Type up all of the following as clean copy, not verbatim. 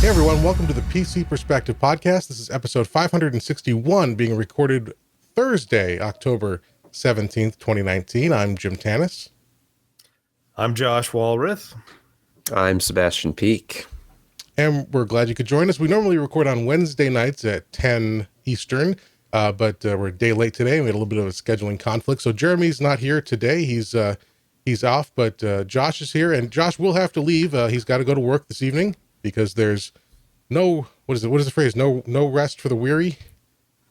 Hey everyone, welcome to the PC Perspective Podcast. This is episode 561, being recorded Thursday, October 17th, 2019. I'm Jim Tanis. I'm Josh Walrath. I'm Sebastian Peak. And we're glad you could join us. We normally record on Wednesday nights at 10 Eastern, but we're a day late today. We had a little bit of a scheduling conflict. So Jeremy's not here today. He's off, but Josh is here. And Josh will have to leave. He's got to go to work this evening because there's no, what is the phrase? No rest for the weary?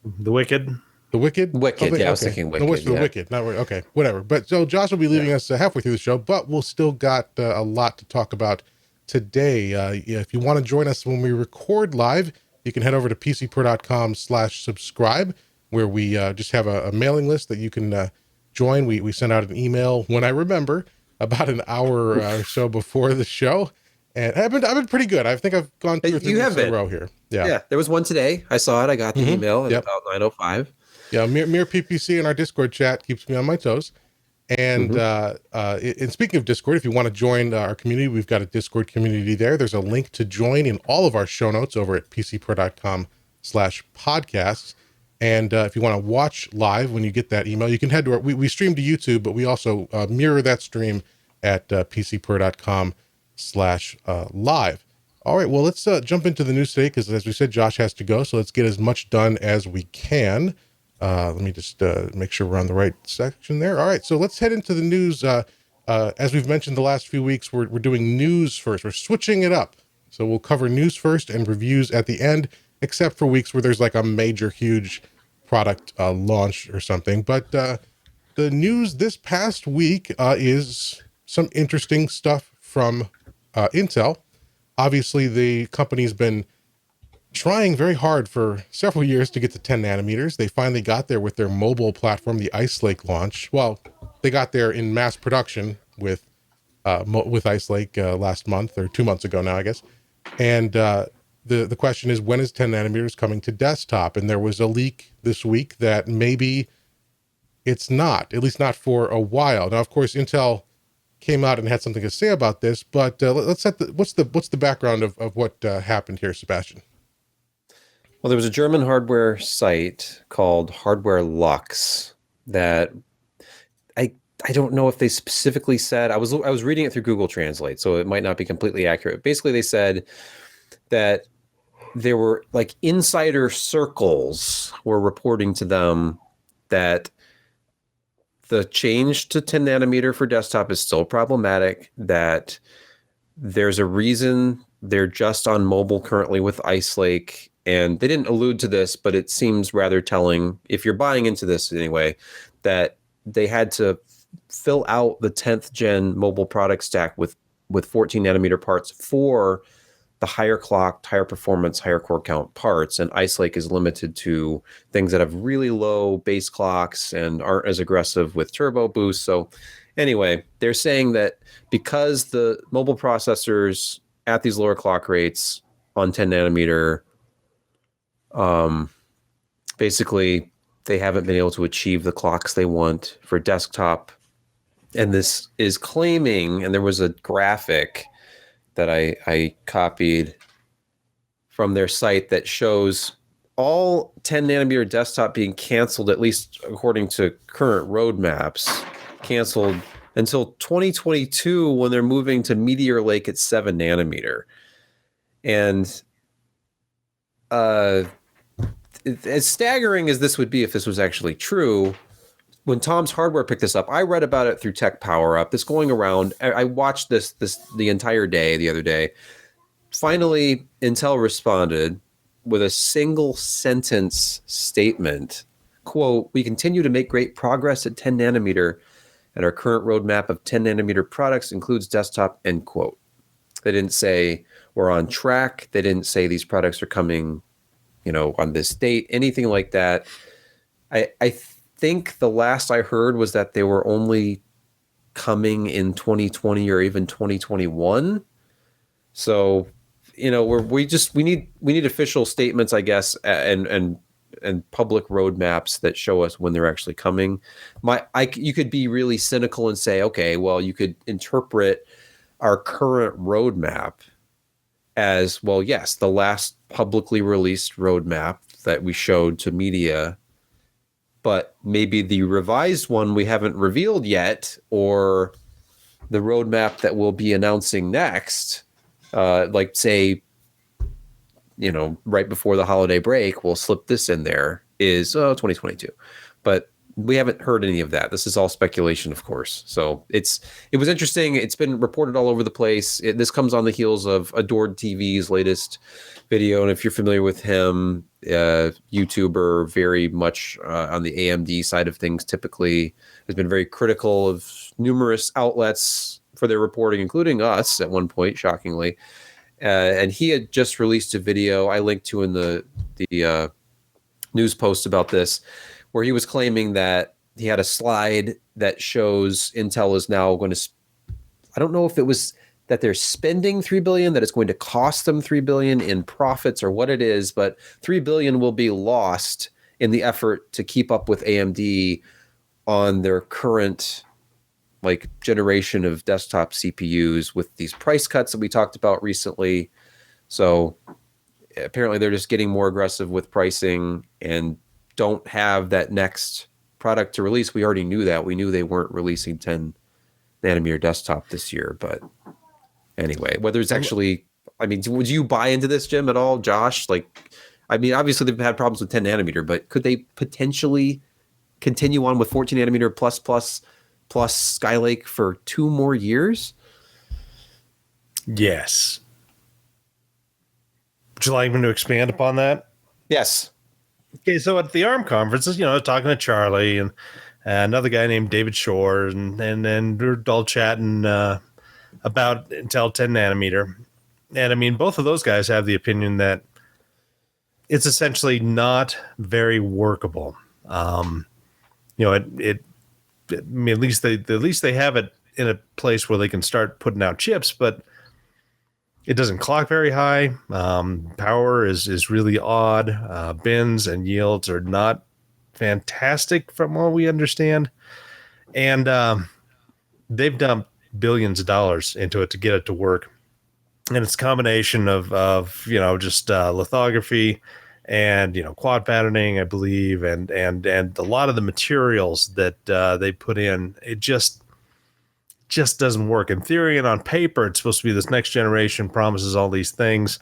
The wicked? The wicked? Wicked, yeah, I was thinking wicked. No rest for the wicked. Not really. Okay, whatever. But so Josh will be leaving us halfway through the show, but we'll still got a lot to talk about today. If you want to join us when we record live, you can head over to pcper.com/subscribe, where we just have a mailing list that you can join. We send out an email when I remember, about an hour or so before the show. And I've been pretty good. I think I've gone through 3 weeks in a row here. Yeah, there was one today. I saw it. I got the email at about 9:05. Yeah, Mere PPC in our Discord chat keeps me on my toes. And and speaking of Discord, if you want to join our community, we've got a Discord community there. There's a link to join in all of our show notes over at pcper.com/podcasts. And if you want to watch live when you get that email, you can head to we stream to YouTube, but we also mirror that stream at pcper.com/live. All right, well, let's jump into the news today, because as we said, Josh has to go, so let's get as much done as we can. Let me just make sure we're on the right section there. All right, so let's head into the news. As we've mentioned the last few weeks, we're doing news first. We're switching it up. So we'll cover news first and reviews at the end, except for weeks where there's like a major, huge product launch or something. But the news this past week is some interesting stuff from Intel. Obviously, the company's been trying very hard for several years to get to 10 nanometers. They finally got there with their mobile platform, the Ice Lake launch. Well, they got there in mass production with Ice Lake last month, or 2 months ago now, I guess. And the question is, when is 10 nanometers coming to desktop? And there was a leak this week that maybe it's not, at least not for a while. Now, of course, Intel came out and had something to say about this, but let's set what's the background of what happened here, Sebastian? Well, there was a German hardware site called Hardware Lux that I don't know if they specifically said. I was reading it through Google Translate, so it might not be completely accurate. Basically, they said that there were like insider circles were reporting to them that the change to 10 nanometer for desktop is still problematic, that there's a reason they're just on mobile currently with Ice Lake. And they didn't allude to this, but it seems rather telling, if you're buying into this anyway, that they had to fill out the 10th gen mobile product stack with 14 nanometer parts for the higher clocked, higher performance, higher core count parts. And Ice Lake is limited to things that have really low base clocks and aren't as aggressive with turbo boost. So anyway, they're saying that because the mobile processors at these lower clock rates on 10 nanometer, basically they haven't been able to achieve the clocks they want for desktop. And this is claiming, and there was a graphic that I copied from their site that shows all 10 nanometer desktop being canceled, at least according to current roadmaps, canceled until 2022, when they're moving to Meteor Lake at 7 nanometer. And as staggering as this would be if this was actually true, when Tom's Hardware picked this up, I read about it through Tech Power Up. This going around, I watched this the entire day the other day. Finally, Intel responded with a single sentence statement, quote, "We continue to make great progress at 10 nanometer, and our current roadmap of 10 nanometer products includes desktop," end quote. They didn't say we're on track. They didn't say these products are coming, on this date, anything like that. I think the last I heard was that they were only coming in 2020 or even 2021. So, we need official statements, I guess, and public roadmaps that show us when they're actually coming. You could be really cynical and say, okay, well, you could interpret our current roadmap as, well, yes, the last publicly released roadmap that we showed to media, but maybe the revised one we haven't revealed yet, or the roadmap that we'll be announcing next, like say, right before the holiday break, we'll slip this in there, is 2022. But we haven't heard any of that. This is all speculation, of course. So it was interesting. It's been reported all over the place. This comes on the heels of Adored TV's latest video. And if you're familiar with him, YouTuber, very much on the AMD side of things, typically has been very critical of numerous outlets for their reporting, including us at one point, shockingly. And he had just released a video I linked to in the news post about this, where he was claiming that he had a slide that shows Intel is now going to, I don't know if it was that they're spending $3 billion, that it's going to cost them $3 billion in profits or what it is, but $3 billion will be lost in the effort to keep up with AMD on their current generation of desktop CPUs with these price cuts that we talked about recently. So apparently they're just getting more aggressive with pricing and don't have that next product to release. We already knew that. We knew they weren't releasing 10 nanometer desktop this year. But anyway, whether it's actually, would you buy into this, Jim, at all? Josh? Obviously they've had problems with 10 nanometer, but could they potentially continue on with 14 nanometer plus Skylake for 2 more years? Yes. Would you like me to expand upon that? Yes. Okay, so at the ARM conferences, talking to Charlie and another guy named David Shore, and we're all chatting about Intel 10 nanometer. And both of those guys have the opinion that it's essentially not very workable. At least they have it in a place where they can start putting out chips, but it doesn't clock very high. Power is really odd. Bins and yields are not fantastic from what we understand. And they've dumped billions of dollars into it to get it to work. And it's a combination of just lithography and quad patterning, I believe, and a lot of the materials that they put in. It just doesn't work in theory, and on paper it's supposed to be this next generation, promises all these things,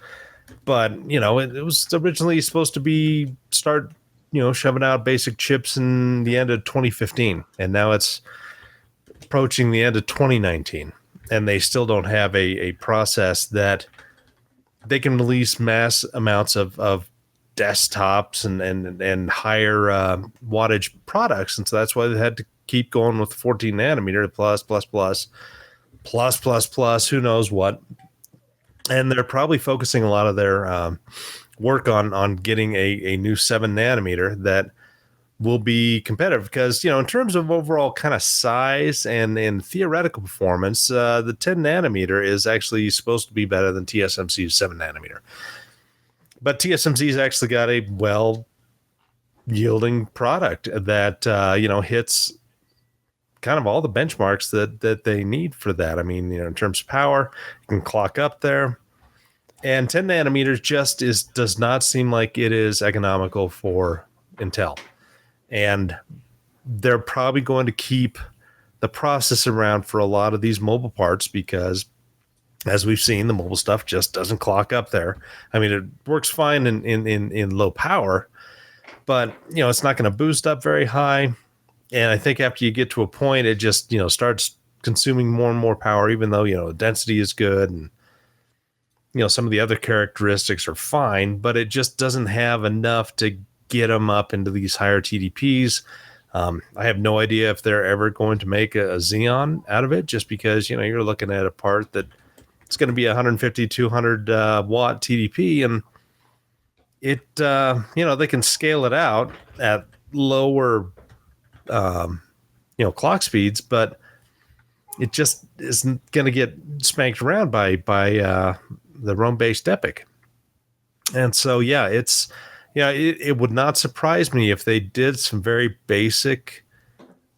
but it was originally supposed to be start shoving out basic chips in the end of 2015, and now it's approaching the end of 2019, and they still don't have a process that they can release mass amounts of desktops and higher wattage products. And so that's why they had to keep going with 14 nanometer plus, who knows what. And they're probably focusing a lot of their work on getting a new 7 nanometer that will be competitive, because in terms of overall kind of size and theoretical performance, the 10 nanometer is actually supposed to be better than TSMC's 7 nanometer. But TSMC's actually got a well yielding product that hits kind of all the benchmarks that they need for that. In terms of power, you can clock up there, and 10 nanometers just does not seem like it is economical for Intel. And they're probably going to keep the process around for a lot of these mobile parts, because as we've seen, the mobile stuff just doesn't clock up there. It works fine in low power, but it's not going to boost up very high. And I think after you get to a point, it just starts consuming more and more power, even though the density is good and some of the other characteristics are fine, but it just doesn't have enough to get them up into these higher TDPs. I have no idea if they're ever going to make a Xeon out of it, just because you're looking at a part that it's going to be 150, 200 watt TDP, and it they can scale it out at lower clock speeds, but it just isn't going to get spanked around by the Rome based EPYC. And so it would not surprise me if they did some very basic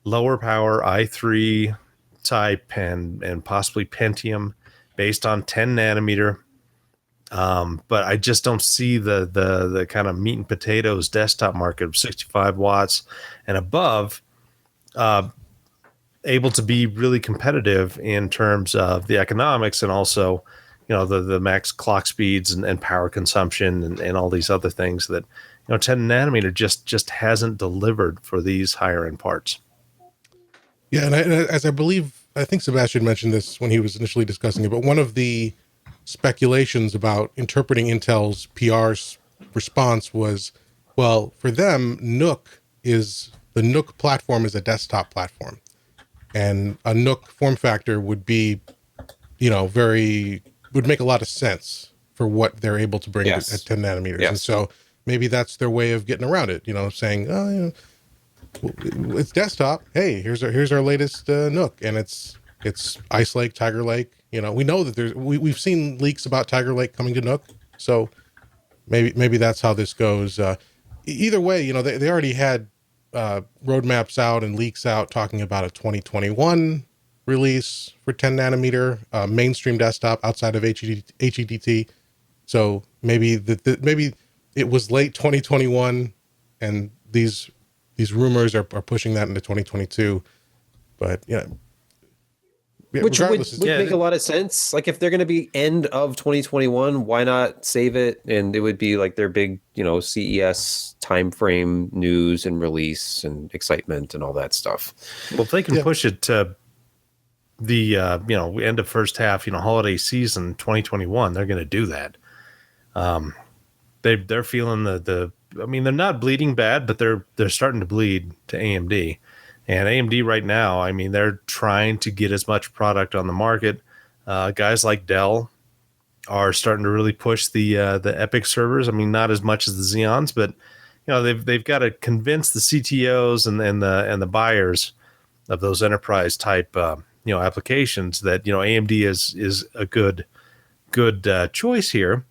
lower power i3 type and possibly Pentium based on 10 nanometer But I just don't see the kind of meat and potatoes desktop market of 65 watts and above able to be really competitive in terms of the economics and also, the max clock speeds and power consumption and all these other things that, 10 nanometer just hasn't delivered for these higher end parts. Yeah, and as I think Sebastian mentioned this when he was initially discussing it, but one of the speculations about interpreting Intel's PR's response was, well, for them, the Nook platform is a desktop platform, and a Nook form factor would be, would make a lot of sense for what they're able to bring at 10 nanometers. Yes. And so maybe that's their way of getting around it, saying, oh, it's desktop. Hey, here's our latest Nook, and it's Ice Lake, Tiger Lake. We know that we've seen leaks about Tiger Lake coming to Nook, so maybe that's how this goes. Either way, they already had roadmaps out and leaks out talking about a 2021 release for 10 nanometer mainstream desktop outside of HEDT. So maybe maybe it was late 2021, and these rumors are pushing that into 2022. But which would regardless, make a lot of sense. Like if they're going to be end of 2021, why not save it? And it would be like their big, CES timeframe news and release and excitement and all that stuff. Well, if they can push it to the end of first half, holiday season 2021, they're going to do that. They're feeling they're not bleeding bad, but they're starting to bleed to AMD. And AMD right now, they're trying to get as much product on the market. Guys like Dell are starting to really push the EPYC servers. Not as much as the Xeons, but they've got to convince the CTOs and the buyers of those enterprise type applications that AMD is a good choice here.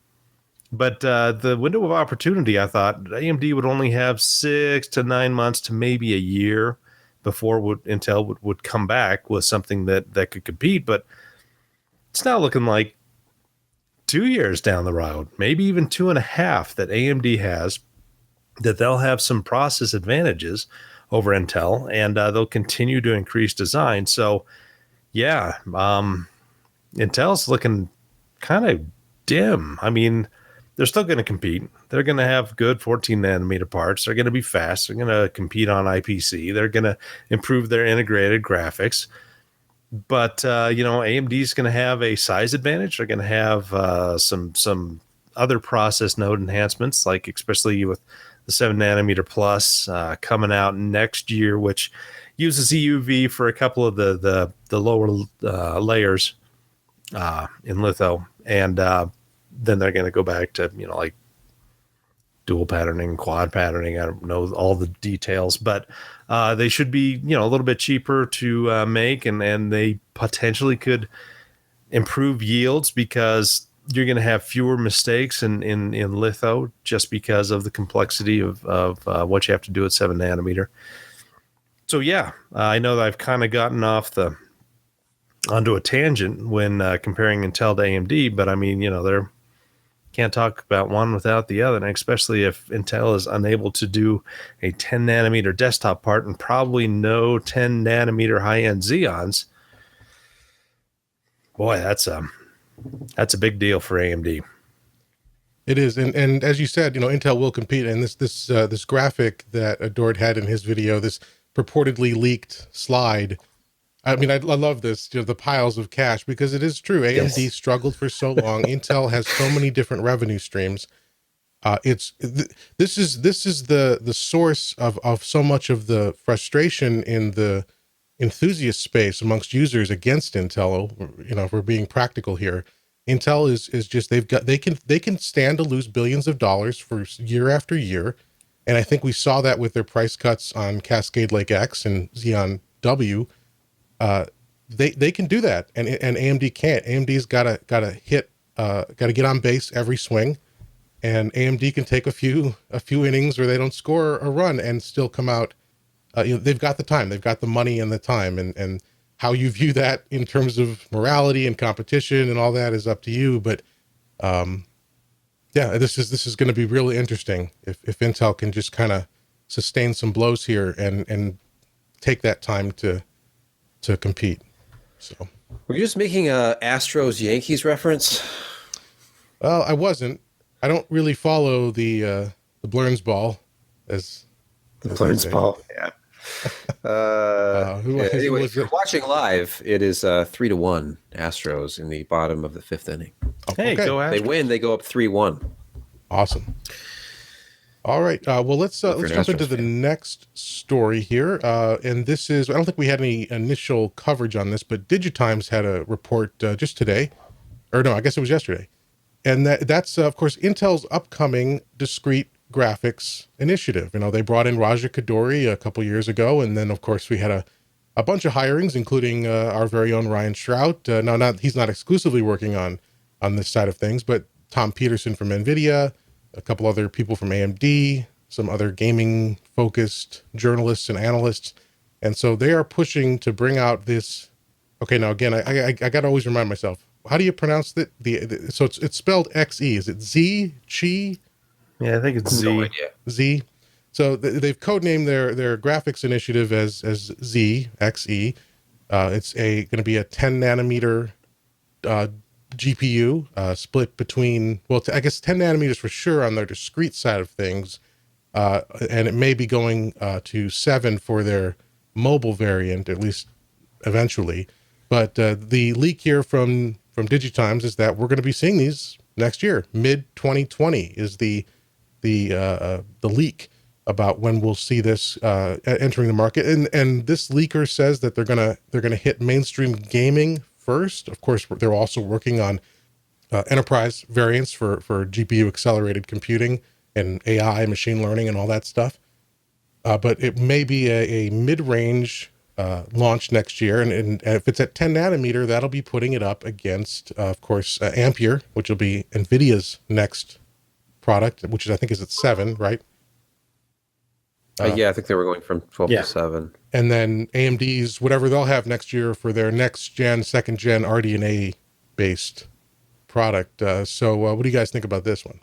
But the window of opportunity, I thought AMD would only have 6 to 9 months to maybe a year before Intel would come back with something that could compete. But it's now looking like 2 years down the road, maybe even 2.5 that AMD has, that they'll have some process advantages over Intel, and they'll continue to increase design. So, Intel's looking kind of dim. They're still going to compete. They're going to have good 14 nanometer parts. They're going to be fast. They're going to compete on IPC. They're going to improve their integrated graphics. But, AMD's going to have a size advantage. They're going to have some other process node enhancements, like especially with the 7 nanometer plus coming out next year, which uses EUV for a couple of the lower layers in litho. And then they're going to go back to, like dual patterning, quad patterning. I don't know all the details, but they should be, a little bit cheaper to make, and they potentially could improve yields because you're going to have fewer mistakes in litho just because of the complexity of what you have to do at 7 nanometer. So, I know that I've kind of gotten onto a tangent when comparing Intel to AMD, but they're can't talk about one without the other, and especially if Intel is unable to do a 10 nanometer desktop part and probably no 10 nanometer high-end Xeons. Boy, that's a big deal for AMD. It is, and as you said, Intel will compete. And this graphic that Adord had in his video, this purportedly leaked slide. I love this, the piles of cash, because it is true. AMD struggled for so long. Intel has so many different revenue streams. This is the source of so much of the frustration in the enthusiast space amongst users against Intel. If we're being practical here, Intel is just they can stand to lose billions of dollars for year after year, and I think we saw that with their price cuts on Cascade Lake X and Xeon W. They can do that, and AMD can't. AMD's gotta get on base every swing, and AMD can take a few innings where they don't score a run and still come out. They've got the time, they've got the money and the time, and how you view that in terms of morality and competition and all that is up to you. But Yeah, this is going to be really interesting if Intel can just kind of sustain some blows here and take that time to compete. So, Were you just making a Astros Yankees reference? well, I wasn't. I don't really follow the Blurns ball as The they Blurns say. ball, yeah. Who Anyway, was if you're it? watching live, it is 3-1 Astros in the bottom of the 5th inning. Oh, Hey, okay. go They Astros. win, they go up 3-1. Awesome. All right. Well, let's you're an jump into Astros the fan. next story here. And this is, I don't think we had any initial coverage on this, but DigiTimes had a report just today, or no, I guess it was yesterday. And that's of course, Intel's upcoming discrete graphics initiative. You know, they brought in Raja Kaduri a couple years ago. And then, of course, we had a bunch of hirings, including our very own Ryan Shrout. He's not exclusively working on this side of things, but Tom Peterson from NVIDIA, a couple other people from AMD, some other gaming focused journalists and analysts. And so they are pushing to bring out this. Okay, now again, I got to always remind myself, how do you pronounce it? So it's spelled XE. Is it Z, Chi, Yeah, I think it's No Z. idea. Z? So they've codenamed their graphics initiative as Z, XE. It's going to be a 10 nanometer GPU split between, well, I guess 10 nanometers for sure on their discrete side of things. And it may be going to 7 for their mobile variant, at least eventually. But the leak here from DigiTimes is that we're going to be seeing these next year. Mid 2020 is the leak about when we'll see this entering the market. And this leaker says that they're gonna hit mainstream gaming first. Of course, they're also working on enterprise variants for GPU accelerated computing and AI, machine learning, and all that stuff. But it may be a mid-range launch next year. And if it's at 10 nanometer, that'll be putting it up against, of course, Ampere, which will be NVIDIA's next product, which I think is at 7, right? Yeah, I think they were going from 12 Yeah. to 7. And then AMD's, whatever they'll have next year for their next gen, second gen RDNA based product. So what do you guys think about this one?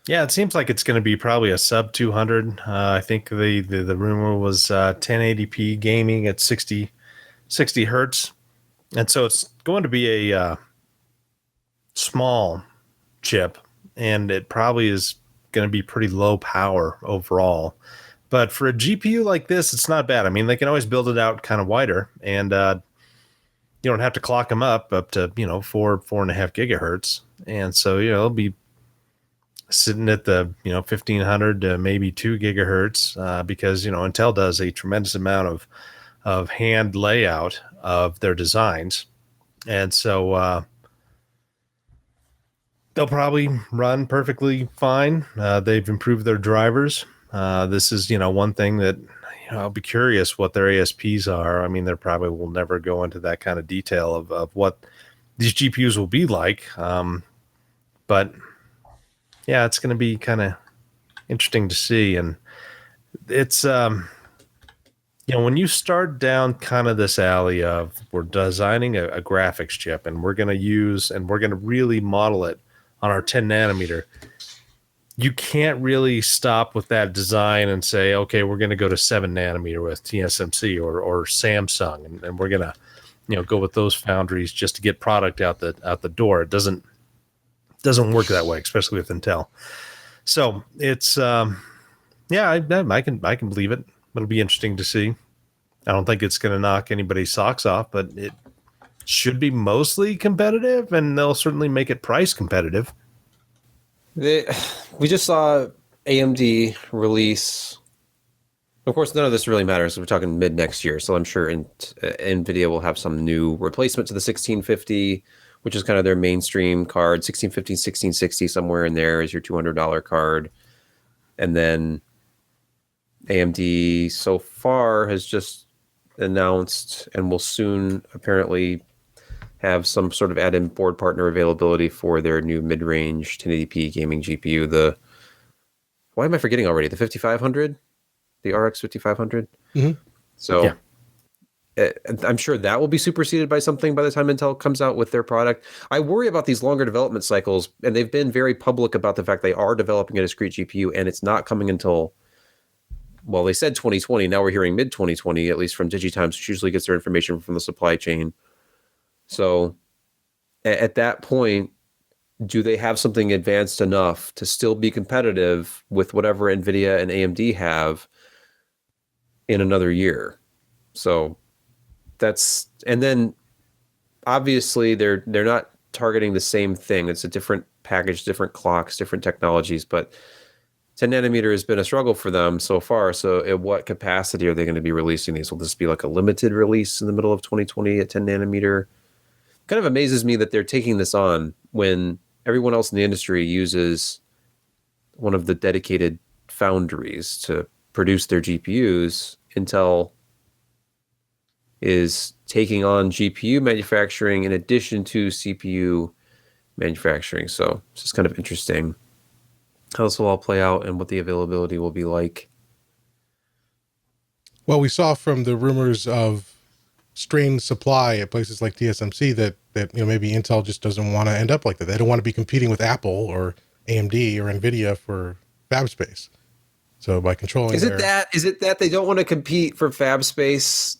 Yeah, it seems like it's going to be probably a sub 200. I think the rumor was 1080p gaming at 60 hertz. And so it's going to be a small chip, and it probably is going to be pretty low power overall. But for a GPU like this, it's not bad. I mean, they can always build it out kind of wider, and you don't have to clock them up to 4.5 gigahertz. And so it'll be sitting at the 1500 to maybe 2 gigahertz because Intel does a tremendous amount of hand layout of their designs, and so they'll probably run perfectly fine. They've improved their drivers. This is one thing that I'll be curious what their ASPs are. I mean, they probably will never go into that kind of detail of what these GPUs will be like, but yeah, it's going to be kind of interesting to see. And it's, when you start down kind of this alley of we're designing a graphics chip and we're going to really model it on our 10 nanometer, you can't really stop with that design and say, okay, we're going to go to 7 nanometer with TSMC or Samsung. And we're going to, go with those foundries just to get product out the door. It doesn't work that way, especially with Intel. So it's I can believe it. It'll be interesting to see. I don't think it's going to knock anybody's socks off, but it should be mostly competitive, and they'll certainly make it price competitive. We just saw AMD release. Of course, none of this really matters. We're talking mid next year, so I'm sure NVIDIA will have some new replacement to the 1650, which is kind of their mainstream card. 1650, 1660, somewhere in there is your $200 card. And then AMD so far has just announced and will soon apparently have some sort of add-in board partner availability for their new mid-range 1080p gaming GPU. Why am I forgetting already? The 5500? The RX 5500? Mm-hmm. So yeah. I'm sure that will be superseded by something by the time Intel comes out with their product. I worry about these longer development cycles, and they've been very public about the fact they are developing a discrete GPU, and it's not coming until, well, they said 2020. Now we're hearing mid 2020, at least from DigiTimes, which usually gets their information from the supply chain. So at that point, do they have something advanced enough to still be competitive with whatever NVIDIA and AMD have in another year? So that's, and then obviously they're not targeting the same thing. It's a different package, different clocks, different technologies, but 10 nanometer has been a struggle for them so far. So at what capacity are they going to be releasing these? Will this be like a limited release in the middle of 2020 at 10 nanometer? Kind of amazes me that they're taking this on when everyone else in the industry uses one of the dedicated foundries to produce their GPUs. Intel is taking on GPU manufacturing in addition to CPU manufacturing. So it's just kind of interesting how this will all play out and what the availability will be like. Well, we saw from the rumors of strained supply at places like TSMC that maybe Intel just doesn't want to end up like that. They don't want to be competing with Apple or AMD or Nvidia for fab space. So by controlling, is it that they don't want to compete for fab space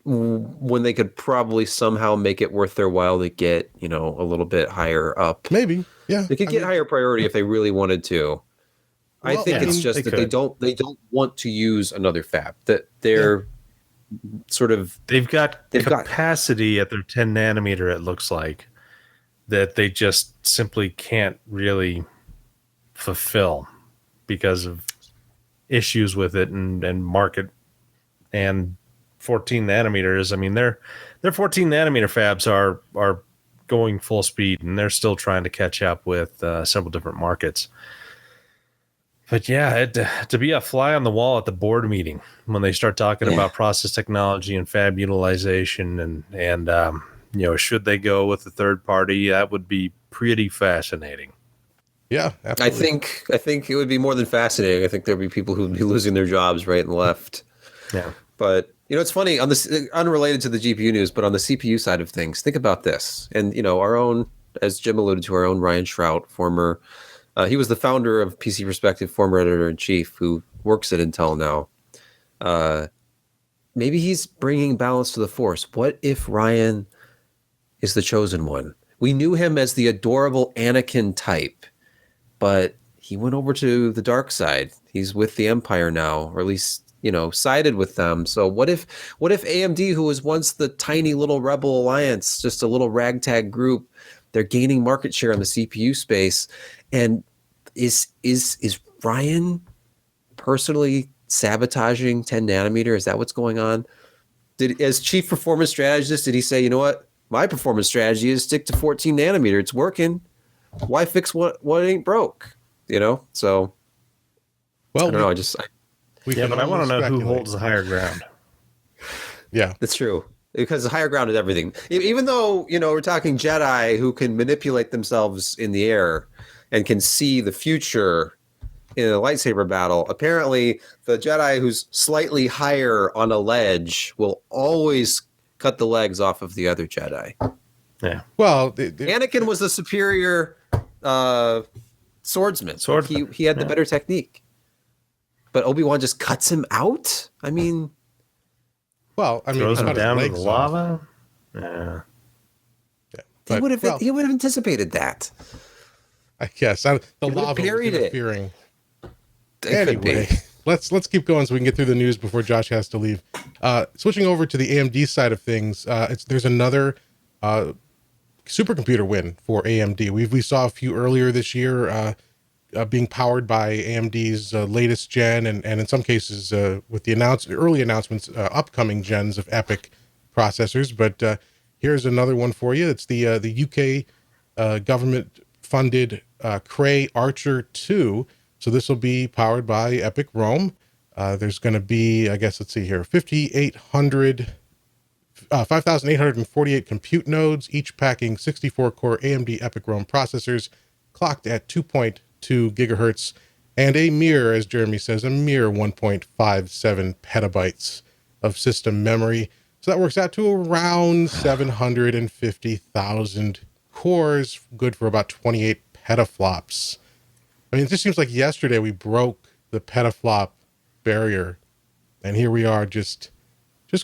when they could probably somehow make it worth their while to get a little bit higher up? Maybe, yeah. They could get higher priority if they really wanted to. I think it's just that they don't want to use another fab. That they're sort of they've got capacity at their 10 nanometer. It looks like that they just simply can't really fulfill because of issues with it and market and 14 nanometers. I mean, their 14 nanometer fabs are going full speed, and they're still trying to catch up with several different markets. But yeah, to be a fly on the wall at the board meeting when they start talking about process technology and fab utilization and should they go with a third party, that would be pretty fascinating. Yeah, absolutely. I think it would be more than fascinating. I think there'd be people who would be losing their jobs right and left. Yeah. But it's funny, on this, unrelated to the GPU news, but on the CPU side of things, think about this. And our own, as Jim alluded to, our own Ryan Shrout, former, he was the founder of PC Perspective, former editor-in-chief, who works at Intel now. Maybe he's bringing balance to the force. What if Ryan is the chosen one? We knew him as the adorable Anakin type, but he went over to the dark side. He's with the Empire now, or at least sided with them. So what if AMD, who was once the tiny little rebel alliance, just a little ragtag group, they're gaining market share in the CPU space, and is Ryan personally sabotaging 10 nanometer? Is that what's going on? As chief performance strategist, did he say, what, my performance strategy is stick to 14 nanometer. It's working. Why fix what ain't broke? So well, I don't know. But I want to know who holds the higher ground. Yeah, that's true. Because the higher ground is everything. Even though, we're talking Jedi who can manipulate themselves in the air and can see the future in a lightsaber battle, apparently the Jedi who's slightly higher on a ledge will always cut the legs off of the other Jedi. Yeah. Well, Anakin was the superior swordsman. He had the better technique. But Obi-Wan just cuts him out? I mean... Well, throws him down in the lava? Yeah. He would have anticipated that. I guess. The lava was interfering. Anyway, let's keep going so we can get through the news before Josh has to leave. Switching over to the AMD side of things, there's another supercomputer win for AMD. We saw a few earlier this year being powered by AMD's latest gen, and in some cases with the early announcements, upcoming gens of EPYC processors. But here's another one for you. It's the UK government-funded Cray Archer 2. So this will be powered by EPYC Rome. There's going to be, I guess, let's see here, 5,848 compute nodes, each packing 64-core AMD EPYC Rome processors, clocked at 2.2 gigahertz, and a mere, as Jeremy says, a mere 1.57 petabytes of system memory. So that works out to around 750,000 cores, good for about 28 petaflops. I mean, it just seems like yesterday we broke the petaflop barrier, and here we are just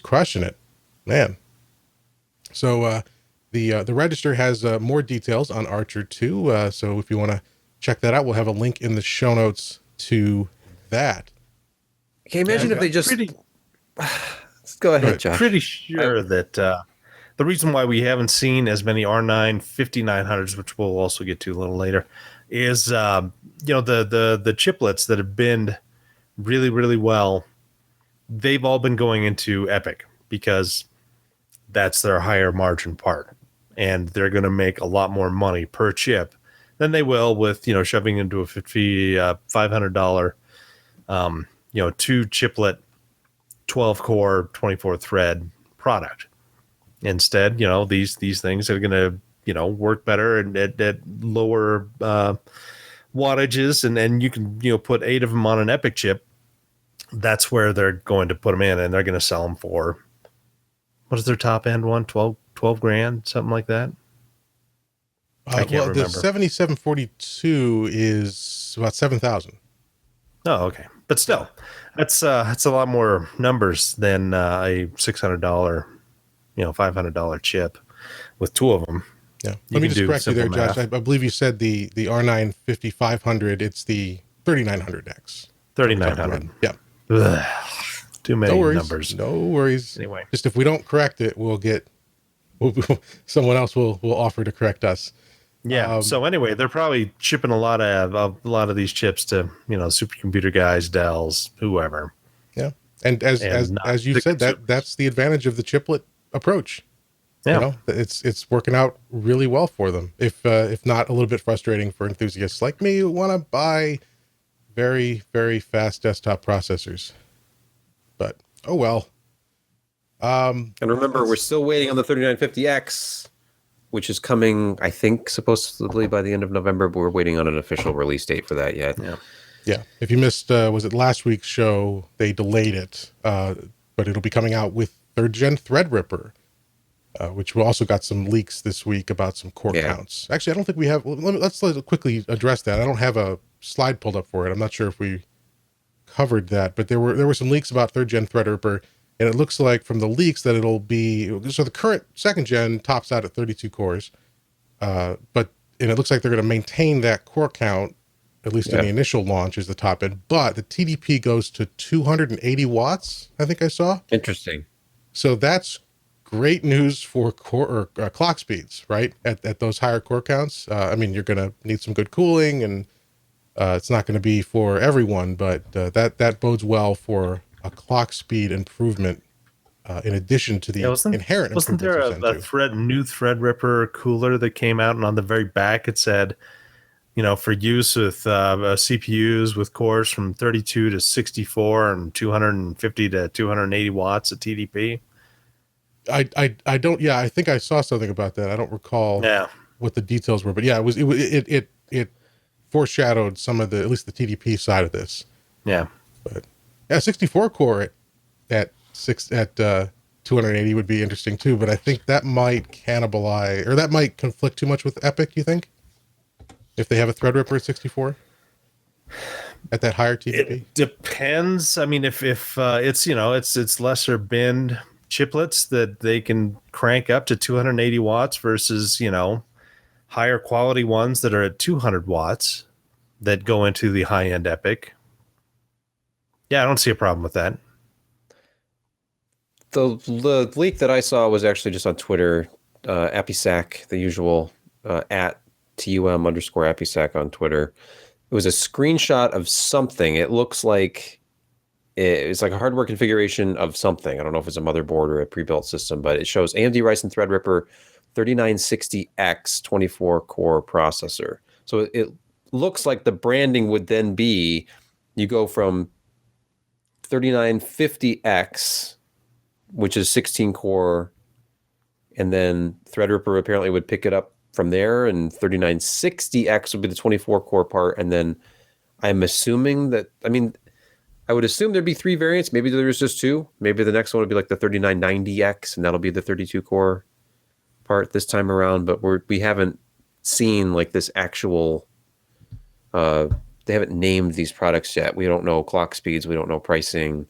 crushing it, man. So the register has more details on Archer 2. So if you want to check that out, we'll have a link in the show notes to that. Can you imagine if they just go ahead, Josh? Pretty sure that the reason why we haven't seen as many R9 5900s, which we'll also get to a little later, is the chiplets that have been really, really well. They've all been going into EPYC because that's their higher margin part, and they're going to make a lot more money per chip than they will with shoving into a $500 two chiplet 12 core 24 thread product. Instead, these things are going to work better and at lower wattages, and you can put 8 of them on an EPYC chip. That's where they're going to put them in, and they're going to sell them for, what is their top end one? 12 grand, something like that. I can't remember. The 7742 is about 7,000. Oh, okay. But still, that's a lot more numbers than a $600, $500 chip with 2 of them. Yeah. Let me just correct you there, Josh. I believe you said the R9 5500. It's the 3900X. 3900. Yeah. Ugh, too many numbers. No worries. Anyway, just if we don't correct it, someone else will offer to correct us. Yeah. So anyway, they're probably shipping a lot of these chips to supercomputer guys, Dells, whoever. Yeah. And as you said, that's the advantage of the chiplet approach. Yeah. It's working out really well for them. If not a little bit frustrating for enthusiasts like me who want to buy very, very fast desktop processors. But oh well. And remember, we're still waiting on the 3950X, which is coming, I think, supposedly by the end of November, but we're waiting on an official release date for that yet. Yeah. If you missed, was it last week's show? They delayed it, but it'll be coming out with 3rd gen Threadripper, which we also got some leaks this week about some core counts. Actually, I don't think we have. Let's quickly address that. I don't have a slide pulled up for it. I'm not sure if we covered that, but there were some leaks about 3rd gen Threadripper. And it looks like from the leaks that it'll be, so the current 2nd gen tops out at 32 cores, and it looks like they're going to maintain that core count, at least in the initial launch, is the top end. But the TDP goes to 280 watts, I think I saw. Interesting. So that's great news for core or clock speeds, right? At those higher core counts. I mean, you're going to need some good cooling, and it's not going to be for everyone, but that bodes well for a clock speed improvement in addition to the inherent wasn't there a new Threadripper cooler that came out, and on the very back it said for use with CPUs with cores from 32 to 64 and 250 to 280 watts of TDP? I don't. Yeah, I think I saw something about that. I don't recall what the details were, but yeah, it foreshadowed some of at least the TDP side of this. Yeah, but 64 core at 280 would be interesting too. But I think that might cannibalize, or that might conflict too much with EPYC. You think if they have a Threadripper at 64 at that higher TDP? It depends. I mean, if it's lesser bin chiplets that they can crank up to 280 watts versus higher quality ones that are at 200 watts that go into the high end EPYC. Yeah, I don't see a problem with that. The leak that I saw was actually just on Twitter. EPYC, the usual at TUM_EPYC on Twitter. It was a screenshot of something. It looks like it's like a hardware configuration of something. I don't know if it's a motherboard or a pre-built system, but it shows AMD Ryzen Threadripper 3960X 24 core processor. So it looks like the branding would then be you go from 3950X, which is 16 core, and then Threadripper apparently would pick it up from there, and 3960X would be the 24 core part. And then I'm assuming that, I mean, I would assume there'd be 3 variants. Maybe there's just 2. Maybe the next one would be like the 3990X, and that'll be the 32 core part this time around. But we haven't seen like this actual. They haven't named these products yet. We don't know clock speeds. We don't know pricing.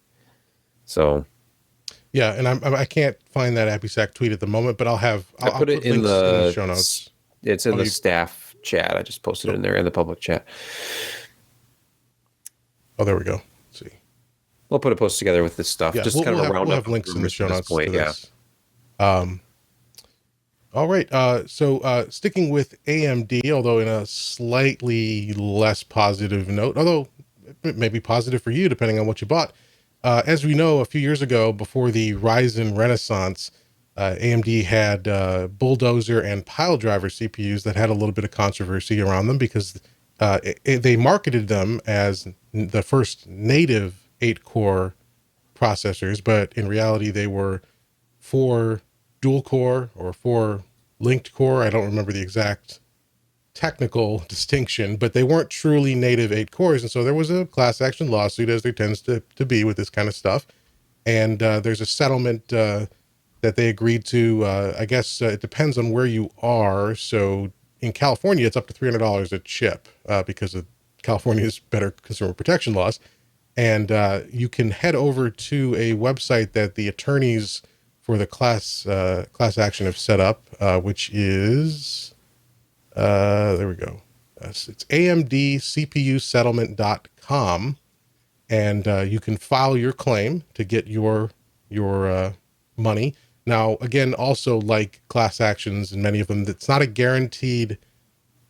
So. Yeah, and I can't find that EPYC tweet at the moment, but I'll put it put in links in the the show notes. It's in the staff chat. I just posted it in there in the public chat. Oh, there we go. Let's see. We'll put a post together with this stuff. Yeah, Just kind of a roundup. We'll have links in the show notes to this. Yeah. All right. So sticking with AMD, although in a slightly less positive note, although it may be positive for you depending on what you bought. As we know, a few years ago, before the Ryzen Renaissance, AMD had Bulldozer and Piledriver CPUs that had a little bit of controversy around them because they marketed them as the first native 8-core processors, but in reality, they were 4 dual-core or 4 linked-core. I don't remember the exact technical distinction, but they weren't truly native 8 cores. And so there was a class action lawsuit, as there tends to be with this kind of stuff. And there's a settlement that they agreed to. I guess it depends on where you are. So in California, it's up to $300 a chip because of California's better consumer protection laws. And you can head over to a website that the attorneys for the class action have set up, which is... there we go. It's amdcpusettlement.com, and you can file your claim to get your money. Now, again, also like class actions and many of them, it's not a guaranteed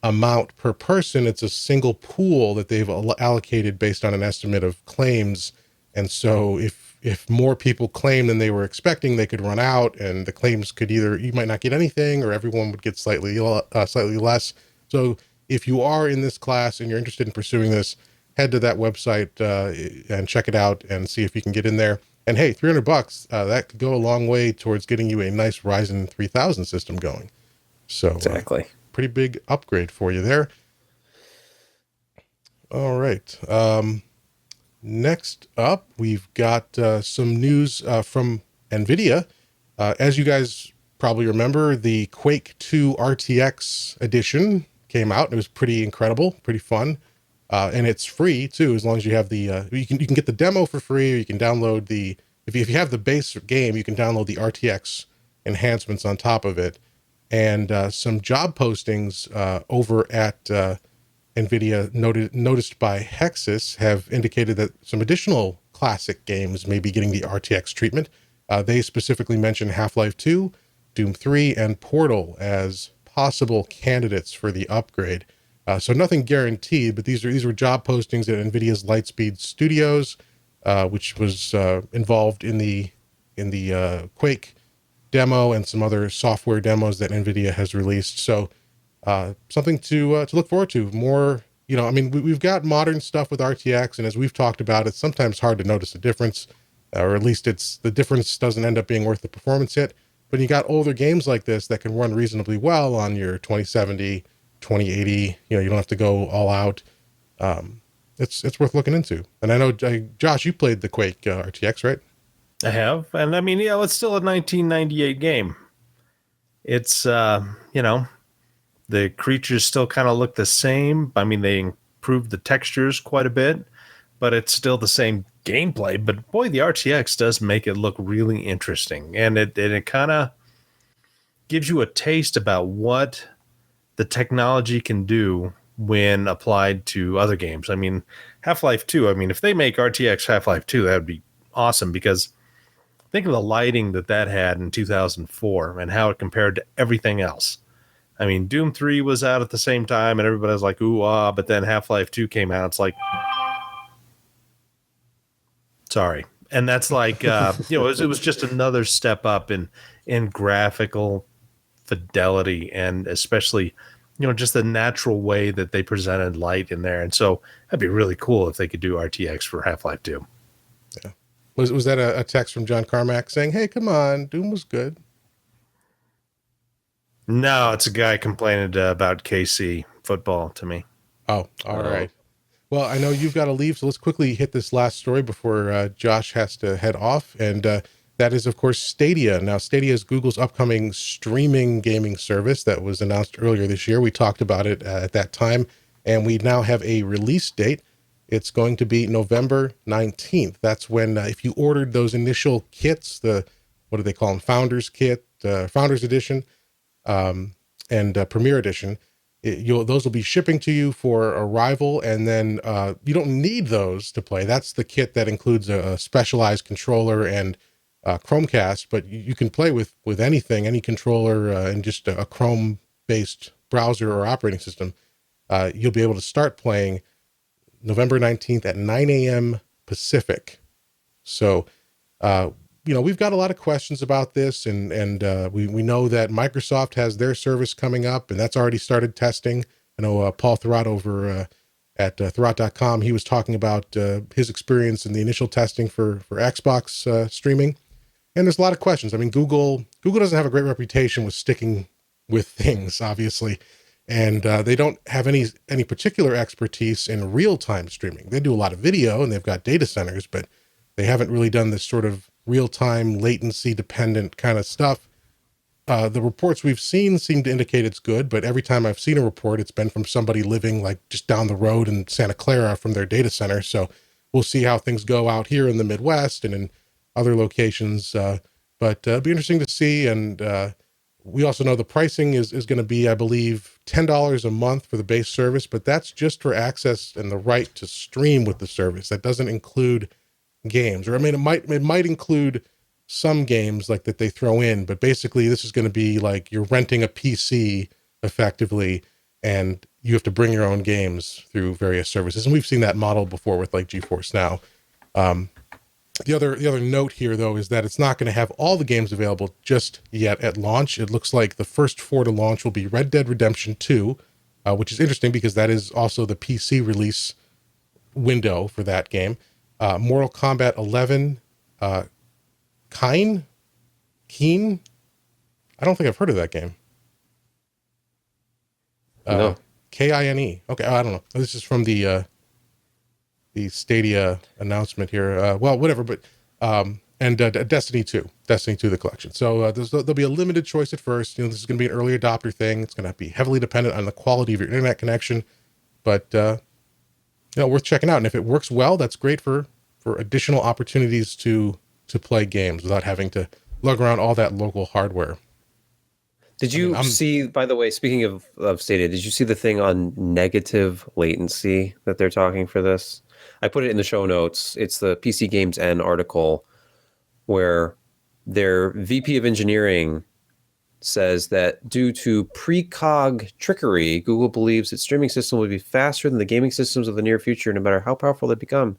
amount per person. It's a single pool that they've allocated based on an estimate of claims. And so if more people claim than they were expecting, they could run out, and the claims could either, you might not get anything, or everyone would get slightly less. So if you are in this class and you're interested in pursuing this, head to that website and check it out and see if you can get in there. And hey, $300, that could go a long way towards getting you a nice Ryzen 3000 system going. So exactly. Pretty big upgrade for you there. All right. Next up, we've got some news from NVIDIA. As you guys probably remember, the Quake 2 RTX edition came out. It was pretty incredible, pretty fun. And it's free too, as long as you have the, you can get the demo for free, or you can download if you have the base game, you can download the RTX enhancements on top of it. And some job postings over at NVIDIA noticed by Hexus have indicated that some additional classic games may be getting the RTX treatment. They specifically mentioned Half-Life 2, Doom 3, and Portal as possible candidates for the upgrade. So nothing guaranteed, but these were job postings at NVIDIA's Lightspeed Studios, which was involved in the Quake demo and some other software demos that NVIDIA has released. So something to look forward to. More, I mean, we've got modern stuff with RTX, and as we've talked about, it's sometimes hard to notice the difference, or at least the difference doesn't end up being worth the performance hit. But you got older games like this that can run reasonably well on your 2070, 2080. You don't have to go all out. It's worth looking into. And I know, Josh, you played the Quake RTX, right? I have. And I mean, it's still a 1998 game. It's, the creatures still kind of look the same. I mean, they improved the textures quite a bit, but it's still the same gameplay. But boy, the RTX does make it look really interesting. And it kind of gives you a taste about what the technology can do when applied to other games. I mean, Half-Life 2, if they make RTX Half-Life 2, that would be awesome, because think of the lighting that had in 2004 and how it compared to everything else. I mean, Doom 3 was out at the same time and everybody was like, ooh, ah, but then Half-Life 2 came out. It's like, sorry. And that's like, it was just another step up in graphical fidelity, and especially, just the natural way that they presented light in there. And so that'd be really cool if they could do RTX for Half-Life 2. Yeah. Was that a text from John Carmack saying, hey, come on, Doom was good? No, it's a guy complaining about KC football to me. Oh, all right. Well, I know you've got to leave, so let's quickly hit this last story before Josh has to head off. And that is, of course, Stadia. Now, Stadia is Google's upcoming streaming gaming service that was announced earlier this year. We talked about it at that time, and we now have a release date. It's going to be November 19th. That's when, if you ordered those initial kits, what do they call them? Founders Kit, Founders Edition, and Premier Edition, those will be shipping to you for arrival, and then you don't need those to play. That's the kit that includes a specialized controller and Chromecast, but you can play with anything, any controller, and just a Chrome-based browser or operating system. You'll be able to start playing November 19th at 9 a.m. Pacific. So, we've got a lot of questions about this, and we know that Microsoft has their service coming up, and that's already started testing. I know Paul Thurrott over at Thurrott.com, he was talking about his experience in the initial testing for Xbox streaming. And there's a lot of questions. I mean, Google doesn't have a great reputation with sticking with things, obviously. And they don't have any particular expertise in real-time streaming. They do a lot of video, and they've got data centers, but they haven't really done this sort of real-time, latency-dependent kind of stuff. The reports we've seen seem to indicate it's good, but every time I've seen a report, it's been from somebody living like just down the road in Santa Clara from their data center. So we'll see how things go out here in the Midwest and in other locations. But it'll be interesting to see. And we also know the pricing is going to be, I believe, $10 a month for the base service, but that's just for access and the right to stream with the service. That doesn't include games, or I mean, it might include some games like that they throw in, but basically this is going to be like you're renting a PC effectively, and you have to bring your own games through various services. And we've seen that model before with like GeForce Now. The other note here, though, is that it's not going to have all the games available just yet at launch. It looks like the first 4 to launch will be Red Dead Redemption 2, which is interesting because that is also the PC release window for that game. Mortal Kombat 11, Kine? I don't think I've heard of that game. No. Kine. Okay, I don't know. This is from the Stadia announcement here. Well, whatever, but and Destiny 2, the collection. So there'll be a limited choice at first. This is going to be an early adopter thing. It's going to be heavily dependent on the quality of your internet connection, but worth checking out. And if it works well, that's great for additional opportunities to play games without having to lug around all that local hardware. Did you see, by the way, speaking of Stadia, did you see the thing on negative latency that they're talking for this? I put it in the show notes. It's the PC Games N article where their VP of engineering says that due to precog trickery, Google believes its streaming system will be faster than the gaming systems of the near future, no matter how powerful they become.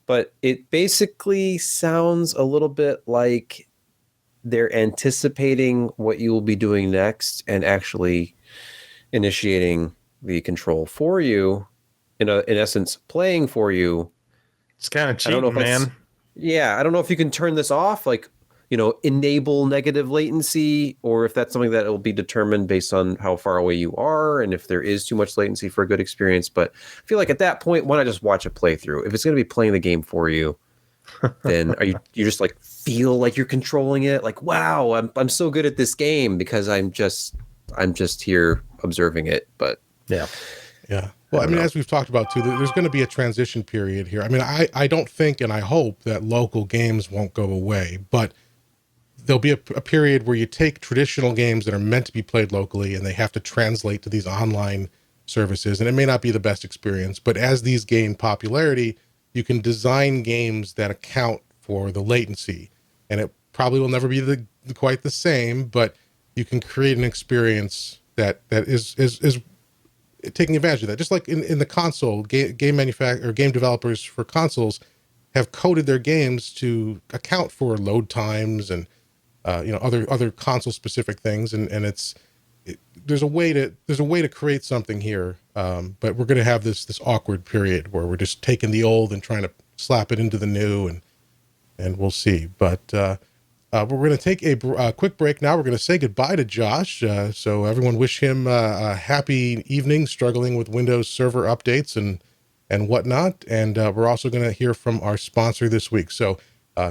But it basically sounds a little bit like they're anticipating what you will be doing next and actually initiating the control for you, in essence, playing for you. It's kind of cheap, man. Yeah, I don't know if you can turn this off, like, enable negative latency, or if that's something that will be determined based on how far away you are and if there is too much latency for a good experience. But I feel like at that point, why not just watch a playthrough? If it's going to be playing the game for you, then you just like feel like you're controlling it, like, wow, I'm so good at this game because I'm just here observing it. But yeah. Well, I mean, as we've talked about too, there's going to be a transition period here. I mean, I don't think, and I hope that local games won't go away, but there'll be a period where you take traditional games that are meant to be played locally and they have to translate to these online services. And it may not be the best experience, but as these gain popularity, you can design games that account for the latency. And it probably will never be quite the same, but you can create an experience that is taking advantage of that. Just like in the console, game manufacturer or game developers for consoles have coded their games to account for load times and other console specific things, and there's a way to create something here, but we're going to have this awkward period where we're just taking the old and trying to slap it into the new, and we'll see. But we're going to take a quick break now. We're going to say goodbye to Josh. So everyone wish him a happy evening struggling with Windows Server updates and and whatnot. And we're also going to hear from our sponsor this week. So